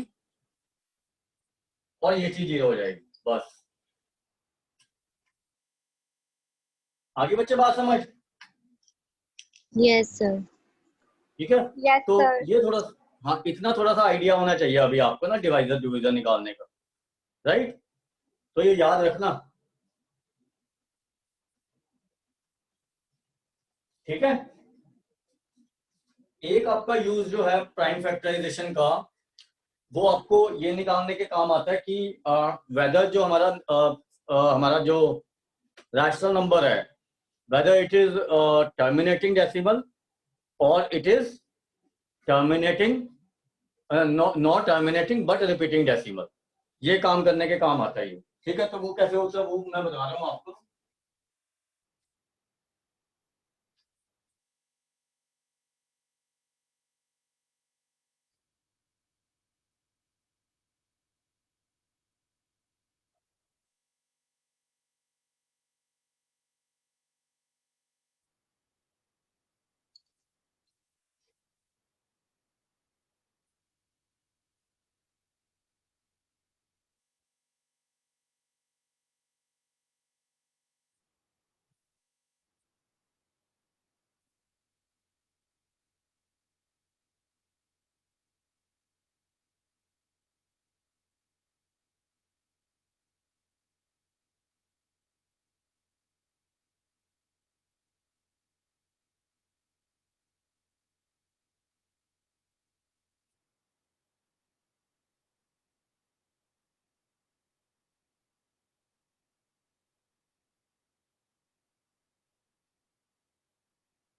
और ये चीज 0 हो जाएगी, बस। आगे बच्चे बात समझ? Yes, sir. ठीक है। Yes, तो sir. ये थोड़ा, हाँ इतना थोड़ा सा आइडिया होना चाहिए अभी आपको ना डिवाइजर डिवीजर निकालने का, राइट। तो ये याद रखना, ठीक है। एक आपका यूज जो है प्राइम फैक्टराइजेशन का, वो आपको ये निकालने के काम आता है कि वेदर जो हमारा जो रैशनल नंबर है, whether it is terminating decimal और it is terminating not terminating but repeating decimal, ये काम करने के काम आता है ये, ठीक है। तो वो कैसे होता है वो मैं बता रहा हूँ आपको।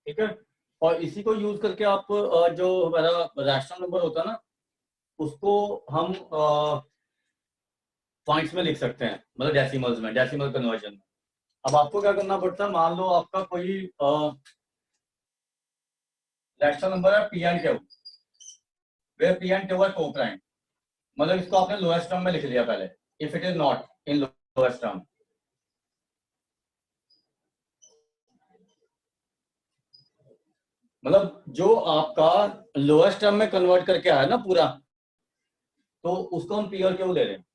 ठीक है। और इसी को यूज करके आप जो हमारा रैशनल नंबर होता है ना, उसको हम पॉइंट्स में लिख सकते हैं, मतलब डेसिमल्स में, डेसिमल कन्वर्जन में। अब आपको क्या करना पड़ता है, मान लो आपका कोई रैशनल नंबर है P and Q, way P and Q R को प्राइम, मतलब इसको आपने लोएस्ट टर्म में लिख लिया पहले, if it is not in lowest term. मतलब जो आपका लोएस्ट टर्म में कन्वर्ट करके आया ना पूरा, तो उसको हम पी और क्यू ले रहे हैं।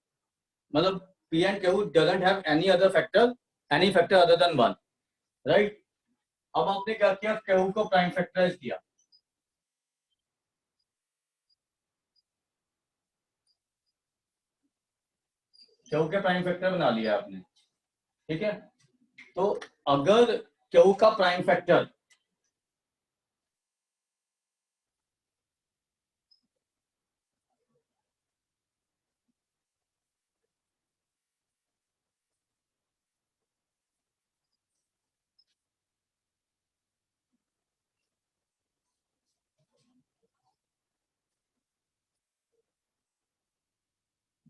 मतलब P and Q doesn't have any other factor, any factor other than 1, right. अब आपने क्या किया, क्यू को प्राइम फैक्टराइज किया, क्यू के प्राइम फैक्टर बना लिया आपने, ठीक है। तो अगर क्यू का prime factor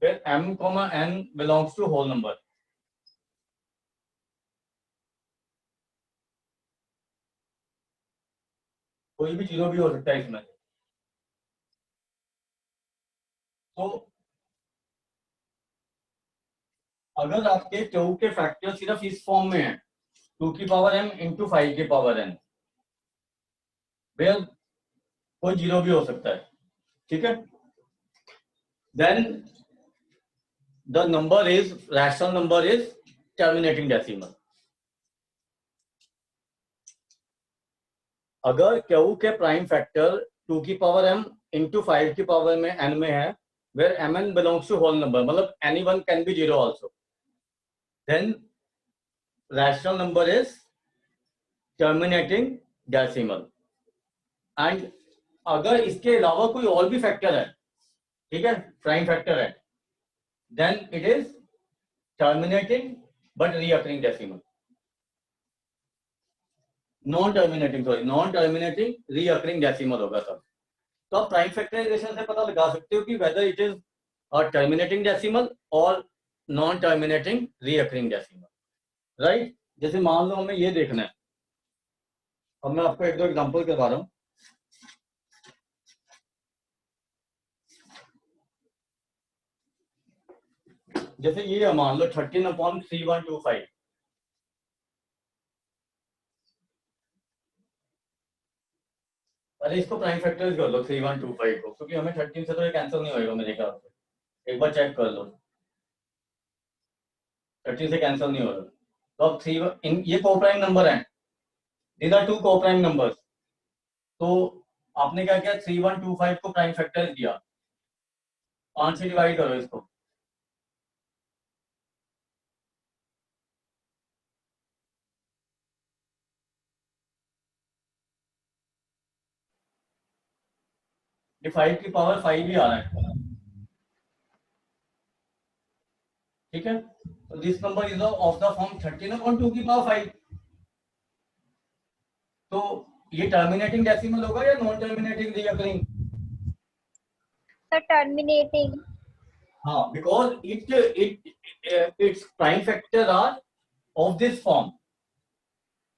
where m, n belongs to whole number, कोई भी जीरो भी हो सकता है इसमें। तो अगर आपके क्यू के फैक्टर सिर्फ इस फॉर्म में है, 2 की पावर m इंटू 5 की पावर n, वेयर कोई जीरो भी हो सकता है, ठीक है। Then the number is, rational number is terminating decimal. अगर क्यू के प्राइम फैक्टर 2 की पावर m इंटू 5 की पावर में n में है, where mn belongs to whole number, मतलब anyone can be zero also, then rational number is terminating decimal। and अगर इसके अलावा कोई और भी फैक्टर है, ठीक है, प्राइम फैक्टर है, then it is terminating but reoccurring decimal, non terminating, sorry non terminating recurring decimal होगा सब। तो आप प्राइम फैक्टराइजेशन से पता लगा सकते हो कि whether it is terminating decimal और non terminating recurring decimal, right. जैसे मान लो हमें ये देखना है, अब मैं आपको एक दो एग्जांपल करवा रहा हूं। जैसे ये मान लो 13/3125, अरे इसको प्राइम फैक्टराइज कर लो 3125 को, क्योंकि हमें 13 से तो ये कैंसिल नहीं होएगा मेरे ख्याल से, एक बार चेक कर लो, 13 से कैंसिल नहीं होगा। तो अब 3 ये को प्राइम नंबर है, दीज आर 2 को प्राइम नंबर्स। तो आपने क्या किया, 3125 को प्राइम फैक्टराइज किया, 5 से डिवाइड करो इसको, ये 5 की पावर 5 ही आ रहा है, ठीक है। तो this number is of the form 13/2 की पावर 5। तो ये टर्मिनेटिंग डेसिमल होगा या non terminating recurring? So terminating. हाँ, because it's prime factor are of this form,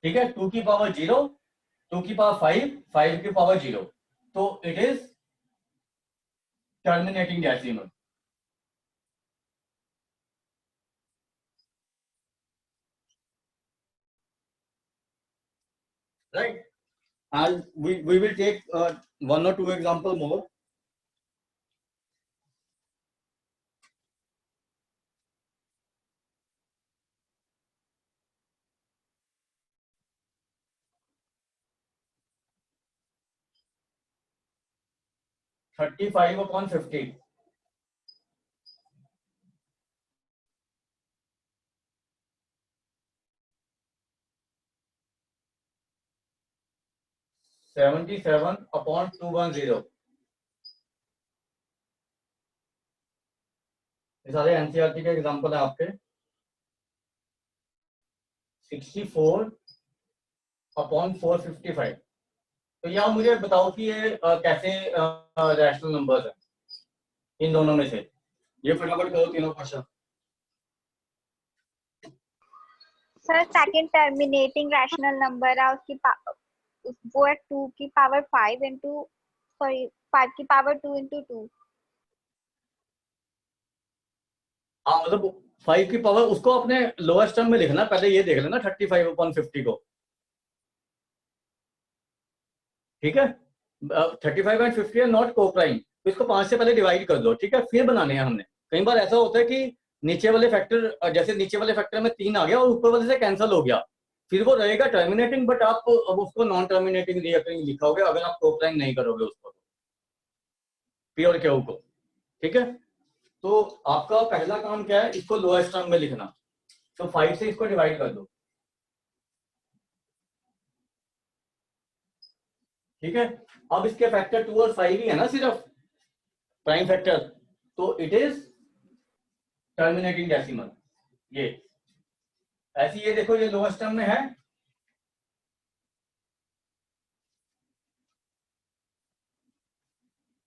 ठीक है। 2 की पावर 0, 2 की पावर 5, 5 की पावर 0, तो it is terminating decimal, right? And we will take one or two example more. (35/50). (77/210). ये सारे एनसीईआरटी के एग्जांपल है आपके। 64/455। तो या मुझे बताओ कि ये कैसे रैशनल नंबर्स है इन दोनों में से, ये फटाफट करो तीनों question. Sir second terminating rational number है, उसकी वो है 2 की पावर 5 इंटू, सॉरी 5 की पावर 2 इंटू 2। हाँ मतलब 5 की पावर उसको अपने लोएस्ट टर्म में लिखना, पहले ये देख लेना 35/50 को, ठीक है। 35/50 है नॉट को प्राइम, तो इसको 5 से पहले डिवाइड कर दो, ठीक है, फिर बनाने हैं हमने। कई बार ऐसा होता है कि नीचे वाले फैक्टर, जैसे नीचे वाले फैक्टर में 3 आ गया और ऊपर वाले से कैंसिल हो गया, फिर वो रहेगा टर्मिनेटिंग, बट आप अब उसको नॉन टर्मिनेटिंग रीअकरिंग लिखोगे अगर आप को प्राइम नहीं करोगे उसको, पी और क्यू को, ठीक है। तो आपका पहला काम क्या है, इसको लोएस्ट टर्म में लिखना, तो 5 से इसको डिवाइड कर दो, ठीक है। अब इसके फैक्टर 2 और 5 ही है ना सिर्फ प्राइम फैक्टर, तो इट इज टर्मिनेटिंग डेसिमल। ये ऐसी, ये देखो ये लोएस्ट टर्म में है,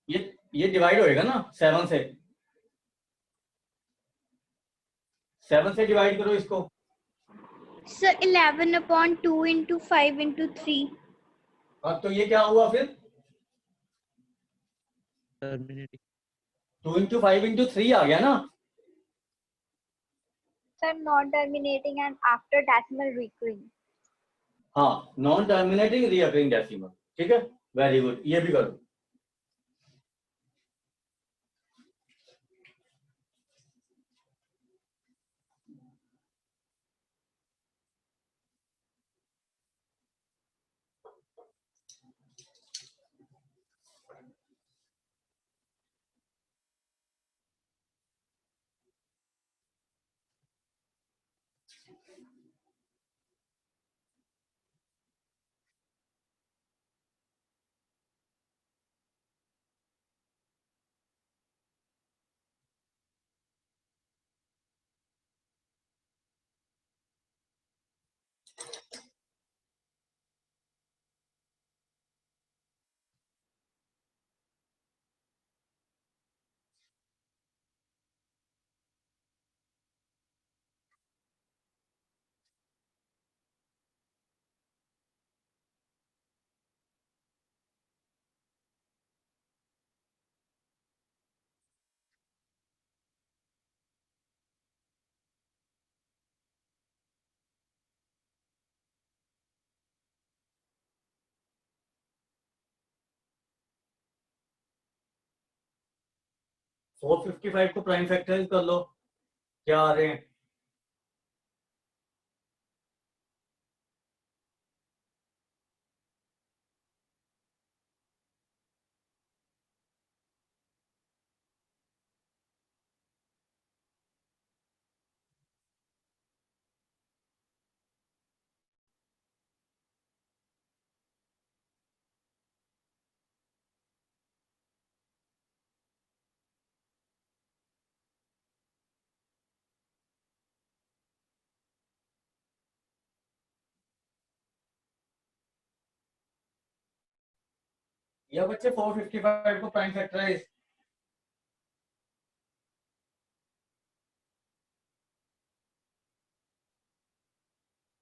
ये डिवाइड होएगा ना 7 से, 7 से डिवाइड करो इसको। Sir, 11/2 into 5 into 3. अब तो ये क्या हुआ फिर, टर्मिनेटिंग 2 into 5 into 3 आ गया ना। Sir non terminating and after decimal recurring. हाँ, नॉन टर्मिनेटिंग रीअकरिंग डेसिमल, ठीक है, वेरी गुड, ये भी करो। फोर 55 को प्राइम फैक्टराइज कर लो, क्या आ रहे हैं, या बच्चे 455 को prime factorize,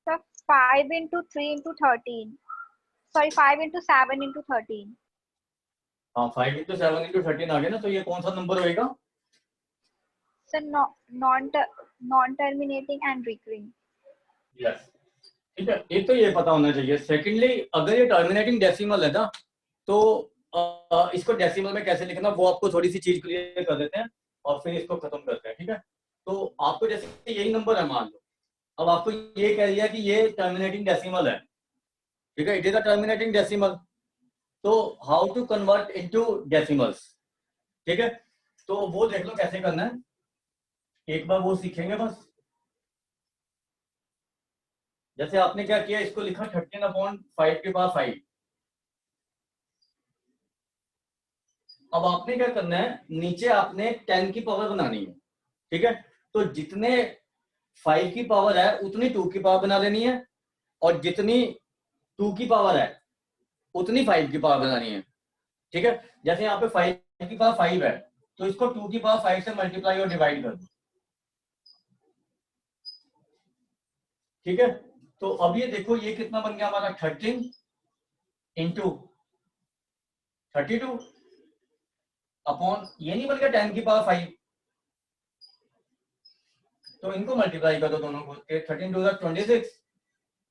sir 5 into 3 into 13, sorry 5 into 7 into 13। हाँ 5 into 7 into 13 आ गया ना, तो ये कौन सा नंबर होएगा, sir non terminating and recurring. Yes, ठीक है, एक तो ये पता होना चाहिए। सेकेंडली अगर ये टर्मिनेटिंग डेसिमल है ना, तो इसको डेसिमल में कैसे लिखना वो आपको थोड़ी सी चीज क्लियर कर देते हैं और फिर इसको खत्म करते हैं, ठीक है। तो आपको जैसे यही नंबर है मान लो, अब आपको ये कह दिया कि ये टर्मिनेटिंग डेसिमल है, ठीक है, it is a terminating decimal, तो how to convert into decimals, ठीक है, तो वो देख लो कैसे करना है, एक बार वो सीखेंगे बस। जैसे आपने क्या किया, इसको लिखा 13/5 के पावर 5। अब आपने क्या करना है, नीचे आपने 10 की पावर बनानी है, ठीक है, तो जितने 5 की पावर है उतनी 2 की पावर बना लेनी है, और जितनी 2 की पावर है उतनी 5 की पावर बनानी है, ठीक है। जैसे यहाँ पे 5 की पावर 5 है, तो इसको 2 की पावर 5 से मल्टीप्लाई और डिवाइड कर दो, ठीक है। तो अब ये देखो ये कितना बन गया हमारा 13 इंटू 32 अपॉन, ये नहीं बन गया 10 की पावर 5, तो इनको मल्टीप्लाई कर दो दोनों को, 13 टू 26,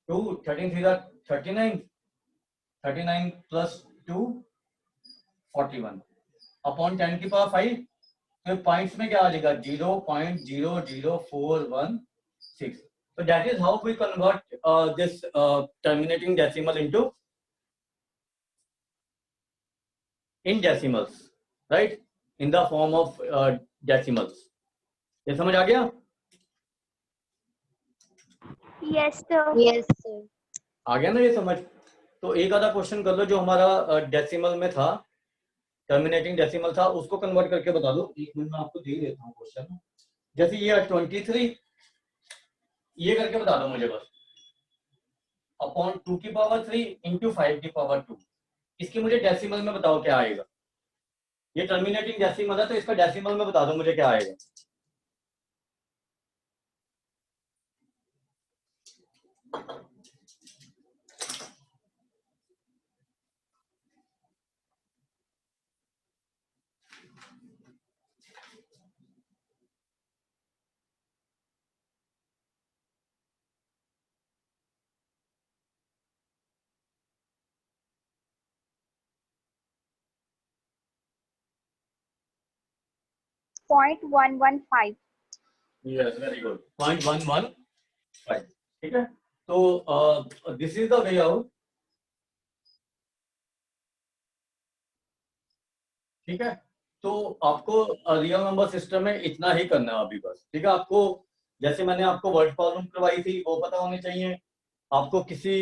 2 13 3 39, 39 प्लस 2 41 अपॉन 10 की पावर 5। तो पॉइंट्स में क्या आ जाएगा 0.00416। So that is how we convert this terminating decimal into in decimals, right? In the form of decimals. ये समझ आ गया? Yes, sir. Yes, sir. आ गया ना ये समझ? तो एक आधा क्वेश्चन कर लो जो हमारा डेसिमल में था, टर्मिनेटिंग डेसिमल था, उसको कन्वर्ट करके बता दो। एक मिनट में आपको दे देता हूँ क्वेश्चन। जैसे ये 23, ये करके बता दो मुझे बस, अपॉन 2 की पावर 3 इंटू 5 की पावर 2। इसकी मुझे डेसिमल में बताओ क्या आएगा। ये टर्मिनेटिंग डेसिमल है तो इसका डेसिमल में बता दो मुझे क्या आएगा। Point 115. यस वेरी गुड, 0.115, ठीक है। तो this is the way out, ठीक है। तो आपको रियल नंबर सिस्टम में इतना ही करना है अभी बस, ठीक है। आपको जैसे मैंने आपको वर्ड प्रॉब्लम करवाई थी वो पता होनी चाहिए। आपको किसी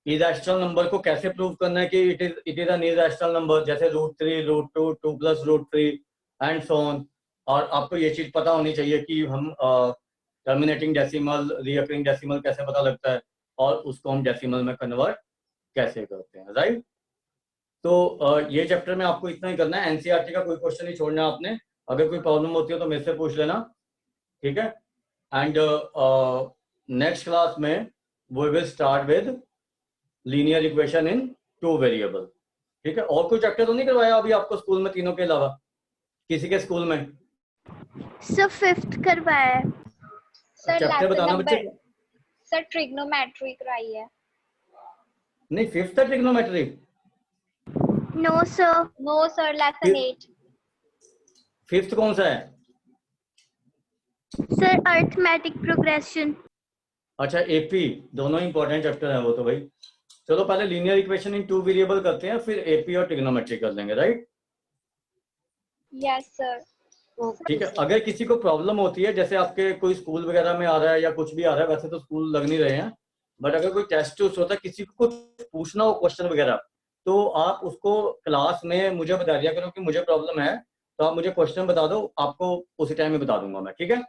इरेशनल नंबर को कैसे प्रूव करना है कि it is an irrational number, जैसे √3, √2, 2 + √3 एंड सो ऑन। और आपको ये चीज पता होनी चाहिए कि हम टर्मिनेटिंग डेसिमल, रीअकरिंग डेसिमल कैसे पता लगता है और उसको हम डेसिमल में कन्वर्ट कैसे करते हैं, राइट। तो ये चैप्टर में आपको इतना ही करना है। एनसीईआरटी का कोई क्वेश्चन नहीं छोड़ना आपने। अगर कोई प्रॉब्लम होती है तो मेरे से पूछ लेना, ठीक है। एंड नेक्स्ट क्लास में we will start with linear equation in 2 variable, ठीक है। और कोई चैप्टर तो नहीं करवाया अभी आपको स्कूल में तीनों के अलावा किसी के स्कूल में? सर 5th करवाया है। Sir, चैप्टर lesson बताना number. बच्चे। Sir, trigonometry कराई है. नहीं 5th है trigonometry? No, sir. No, sir, lesson 8. 5th कौन सा है? Sir, arithmetic progression. अच्छा एपी, दोनों इंपॉर्टेंट चैप्टर है वो तो भाई। चलो पहले लीनियर इक्वेशन इन 2 वेरिएबल करते हैं, फिर एपी और ट्रिग्नोमेट्री कर लेंगे, राइट। Yes, sir. ठीक है। अगर किसी को प्रॉब्लम होती है, जैसे आपके कोई स्कूल वगैरह में आ रहा है या कुछ भी आ रहा है, वैसे तो स्कूल लग नहीं रहे हैं, बट अगर कोई टेस्ट होता है, किसी को कुछ पूछना हो क्वेश्चन वगैरह, तो आप उसको क्लास में मुझे बता दिया करो कि मुझे प्रॉब्लम है, तो आप मुझे क्वेश्चन बता दो, आपको उसी टाइम में बता दूंगा मैं, ठीक है।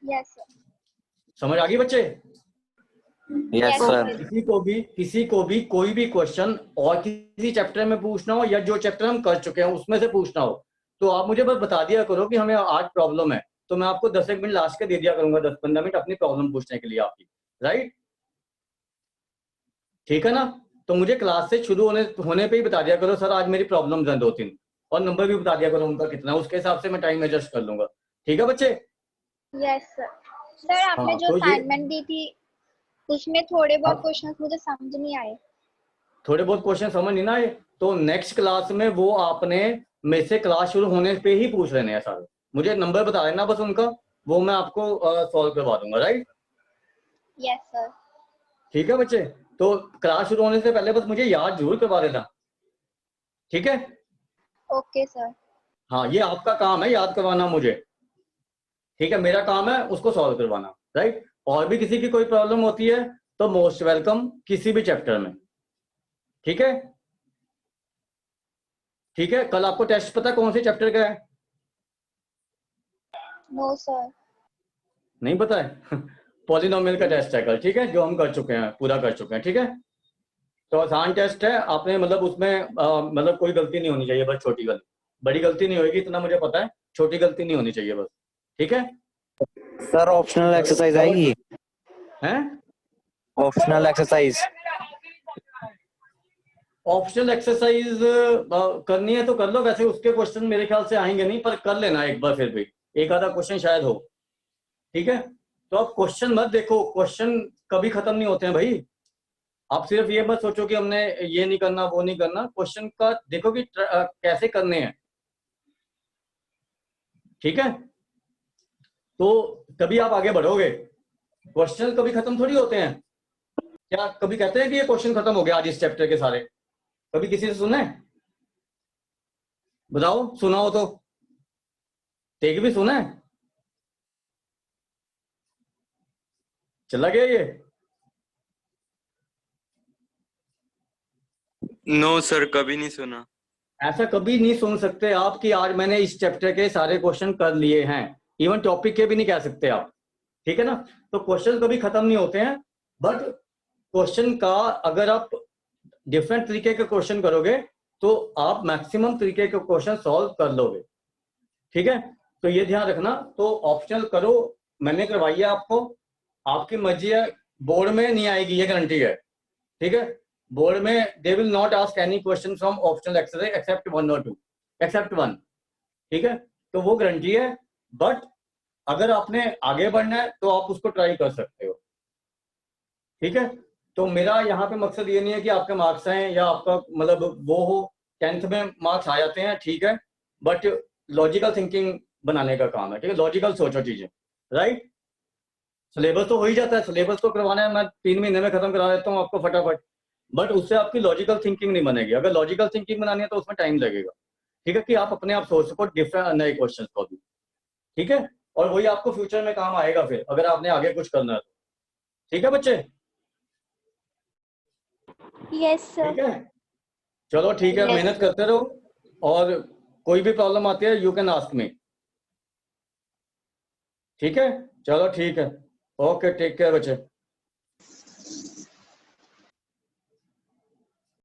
Yes, sir. समझ आ गई बच्चे? Yes Yes, sir. sir. किसी को भी कोई भी क्वेश्चन और किसी चैप्टर में पूछना हो या जो चैप्टर हम कर चुके हैं उसमें से पूछना हो, तो आप मुझे बस बता दिया करो कि हमें आज प्रॉब्लम है, तो मैं आपको 10 मिनट लास्ट के दे दिया करूंगा, 10-15 मिनट अपनी प्रॉब्लम पूछने के लिए आपकी, राइट। ठीक है ना। तो मुझे क्लास से शुरू होने पे ही बता दिया करो सर आज मेरी प्रॉब्लम्स हैं 2-3, और नंबर भी बता दिया करो उनका कितना, उसके हिसाब से मैं टाइम एडजस्ट कर लूंगा, ठीक है बच्चे। Yes, sir. Sir, आपने जो तो ये assignment दी थी उसमें थोड़े बहुत क्वेश्चंस मुझे समझ नहीं आए. थोड़े बहुत क्वेश्चन समझ नहीं ना आए, तो नेक्स्ट क्लास में वो आपने मेरे से क्लास शुरू होने पे ही पूछ लेने हैं सारे, मुझे नंबर बता देना बस उनका, वो मैं आपको सॉल्व करवा दूंगा, राइट। Yes, sir. ठीक है बच्चे। तो क्लास शुरू होने से पहले बस मुझे याद जरूर करवा देना, ठीक है। Okay, sir. हाँ ये आपका काम है याद करवाना मुझे, ठीक है। मेरा काम है उसको सॉल्व करवाना, राइट। और भी किसी की कोई प्रॉब्लम होती है तो मोस्ट वेलकम किसी भी चैप्टर में, ठीक है। ठीक है। कल आपको टेस्ट पता कौन से चैप्टर का है? No, sir. नहीं पता है पॉलिनोमियल का टेस्ट है कल, ठीक है, जो हम कर चुके हैं, पूरा कर चुके हैं, ठीक है। तो आसान टेस्ट है, आपने मतलब उसमें मतलब कोई गलती नहीं होनी चाहिए, बस छोटी गलती, बड़ी गलती नहीं होगी इतना मुझे पता है, छोटी गलती नहीं होनी चाहिए बस, ठीक है। सर ऑप्शनल एक्सरसाइज आएगी, हैं? ऑप्शनल एक्सरसाइज ऑप्शनल एक्सरसाइज करनी है तो कर लो, वैसे उसके क्वेश्चन मेरे ख्याल से आएंगे नहीं, पर कर लेना एक बार, फिर भी एक आधा क्वेश्चन शायद हो, ठीक है। तो आप क्वेश्चन मत देखो, क्वेश्चन कभी खत्म नहीं होते हैं भाई, आप सिर्फ ये मत सोचो कि हमने ये नहीं करना वो नहीं करना, क्वेश्चन का देखो कि कैसे करने हैं, ठीक है। तो तभी आप आगे बढ़ोगे, क्वेश्चन कभी खत्म थोड़ी होते हैं। क्या कभी कहते हैं कि ये क्वेश्चन खत्म हो गया आज इस चैप्टर के सारे, कभी किसी से सुना है? बताओ, सुना हो तो, एक भी सुना है? चला गया ये? नो सर, कभी नहीं सुना। ऐसा कभी नहीं सुन सकते आप कि आज मैंने इस चैप्टर के सारे क्वेश्चन कर लिए हैं, इवन टॉपिक के भी नहीं कह सकते आप, ठीक है ना। तो क्वेश्चन कभी खत्म नहीं होते हैं, बट क्वेश्चन का अगर आप डिफरेंट तरीके के क्वेश्चन करोगे तो आप मैक्सिमम तरीके के क्वेश्चन सॉल्व कर लोगे, ठीक है। तो ये ध्यान रखना। तो ऑप्शनल करो, मैंने करवाई है आपको, आपकी मर्जी है, बोर्ड में नहीं आएगी ये गारंटी है, ठीक है। बोर्ड में they will not ask any question from optional exercise except 1 और 2, एक्सेप्ट 1, ठीक है। तो वो गारंटी है, बट अगर आपने आगे बढ़ना है तो आप उसको ट्राई कर सकते हो, ठीक है। तो मेरा यहाँ पे मकसद ये नहीं है कि आपके मार्क्स आए या आपका मतलब वो हो, 10th में मार्क्स आ जाते हैं, ठीक है, बट लॉजिकल थिंकिंग बनाने का काम है, ठीक है, लॉजिकल सोचो चीजें, राइट। सिलेबस तो हो ही जाता है, सिलेबस तो करवाना है, मैं 3 महीने में खत्म करा देता हूँ आपको फटाफट, बट उससे आपकी लॉजिकल थिंकिंग नहीं बनेगी। अगर लॉजिकल थिंकिंग बनानी है तो उसमें टाइम लगेगा, ठीक है, कि आप अपने आप सोच सको डिफरेंट नए क्वेश्चन को भी, ठीक है। और वही आपको फ्यूचर में काम आएगा फिर, अगर आपने आगे कुछ करना है तो, ठीक है बच्चे, Yes, sir. ठीक है। चलो ठीक है, मेहनत करते रहो, और कोई भी प्रॉब्लम आती है यू कैन आस्क मी, ठीक है। चलो ठीक है, ओके, टेक केयर बच्चे।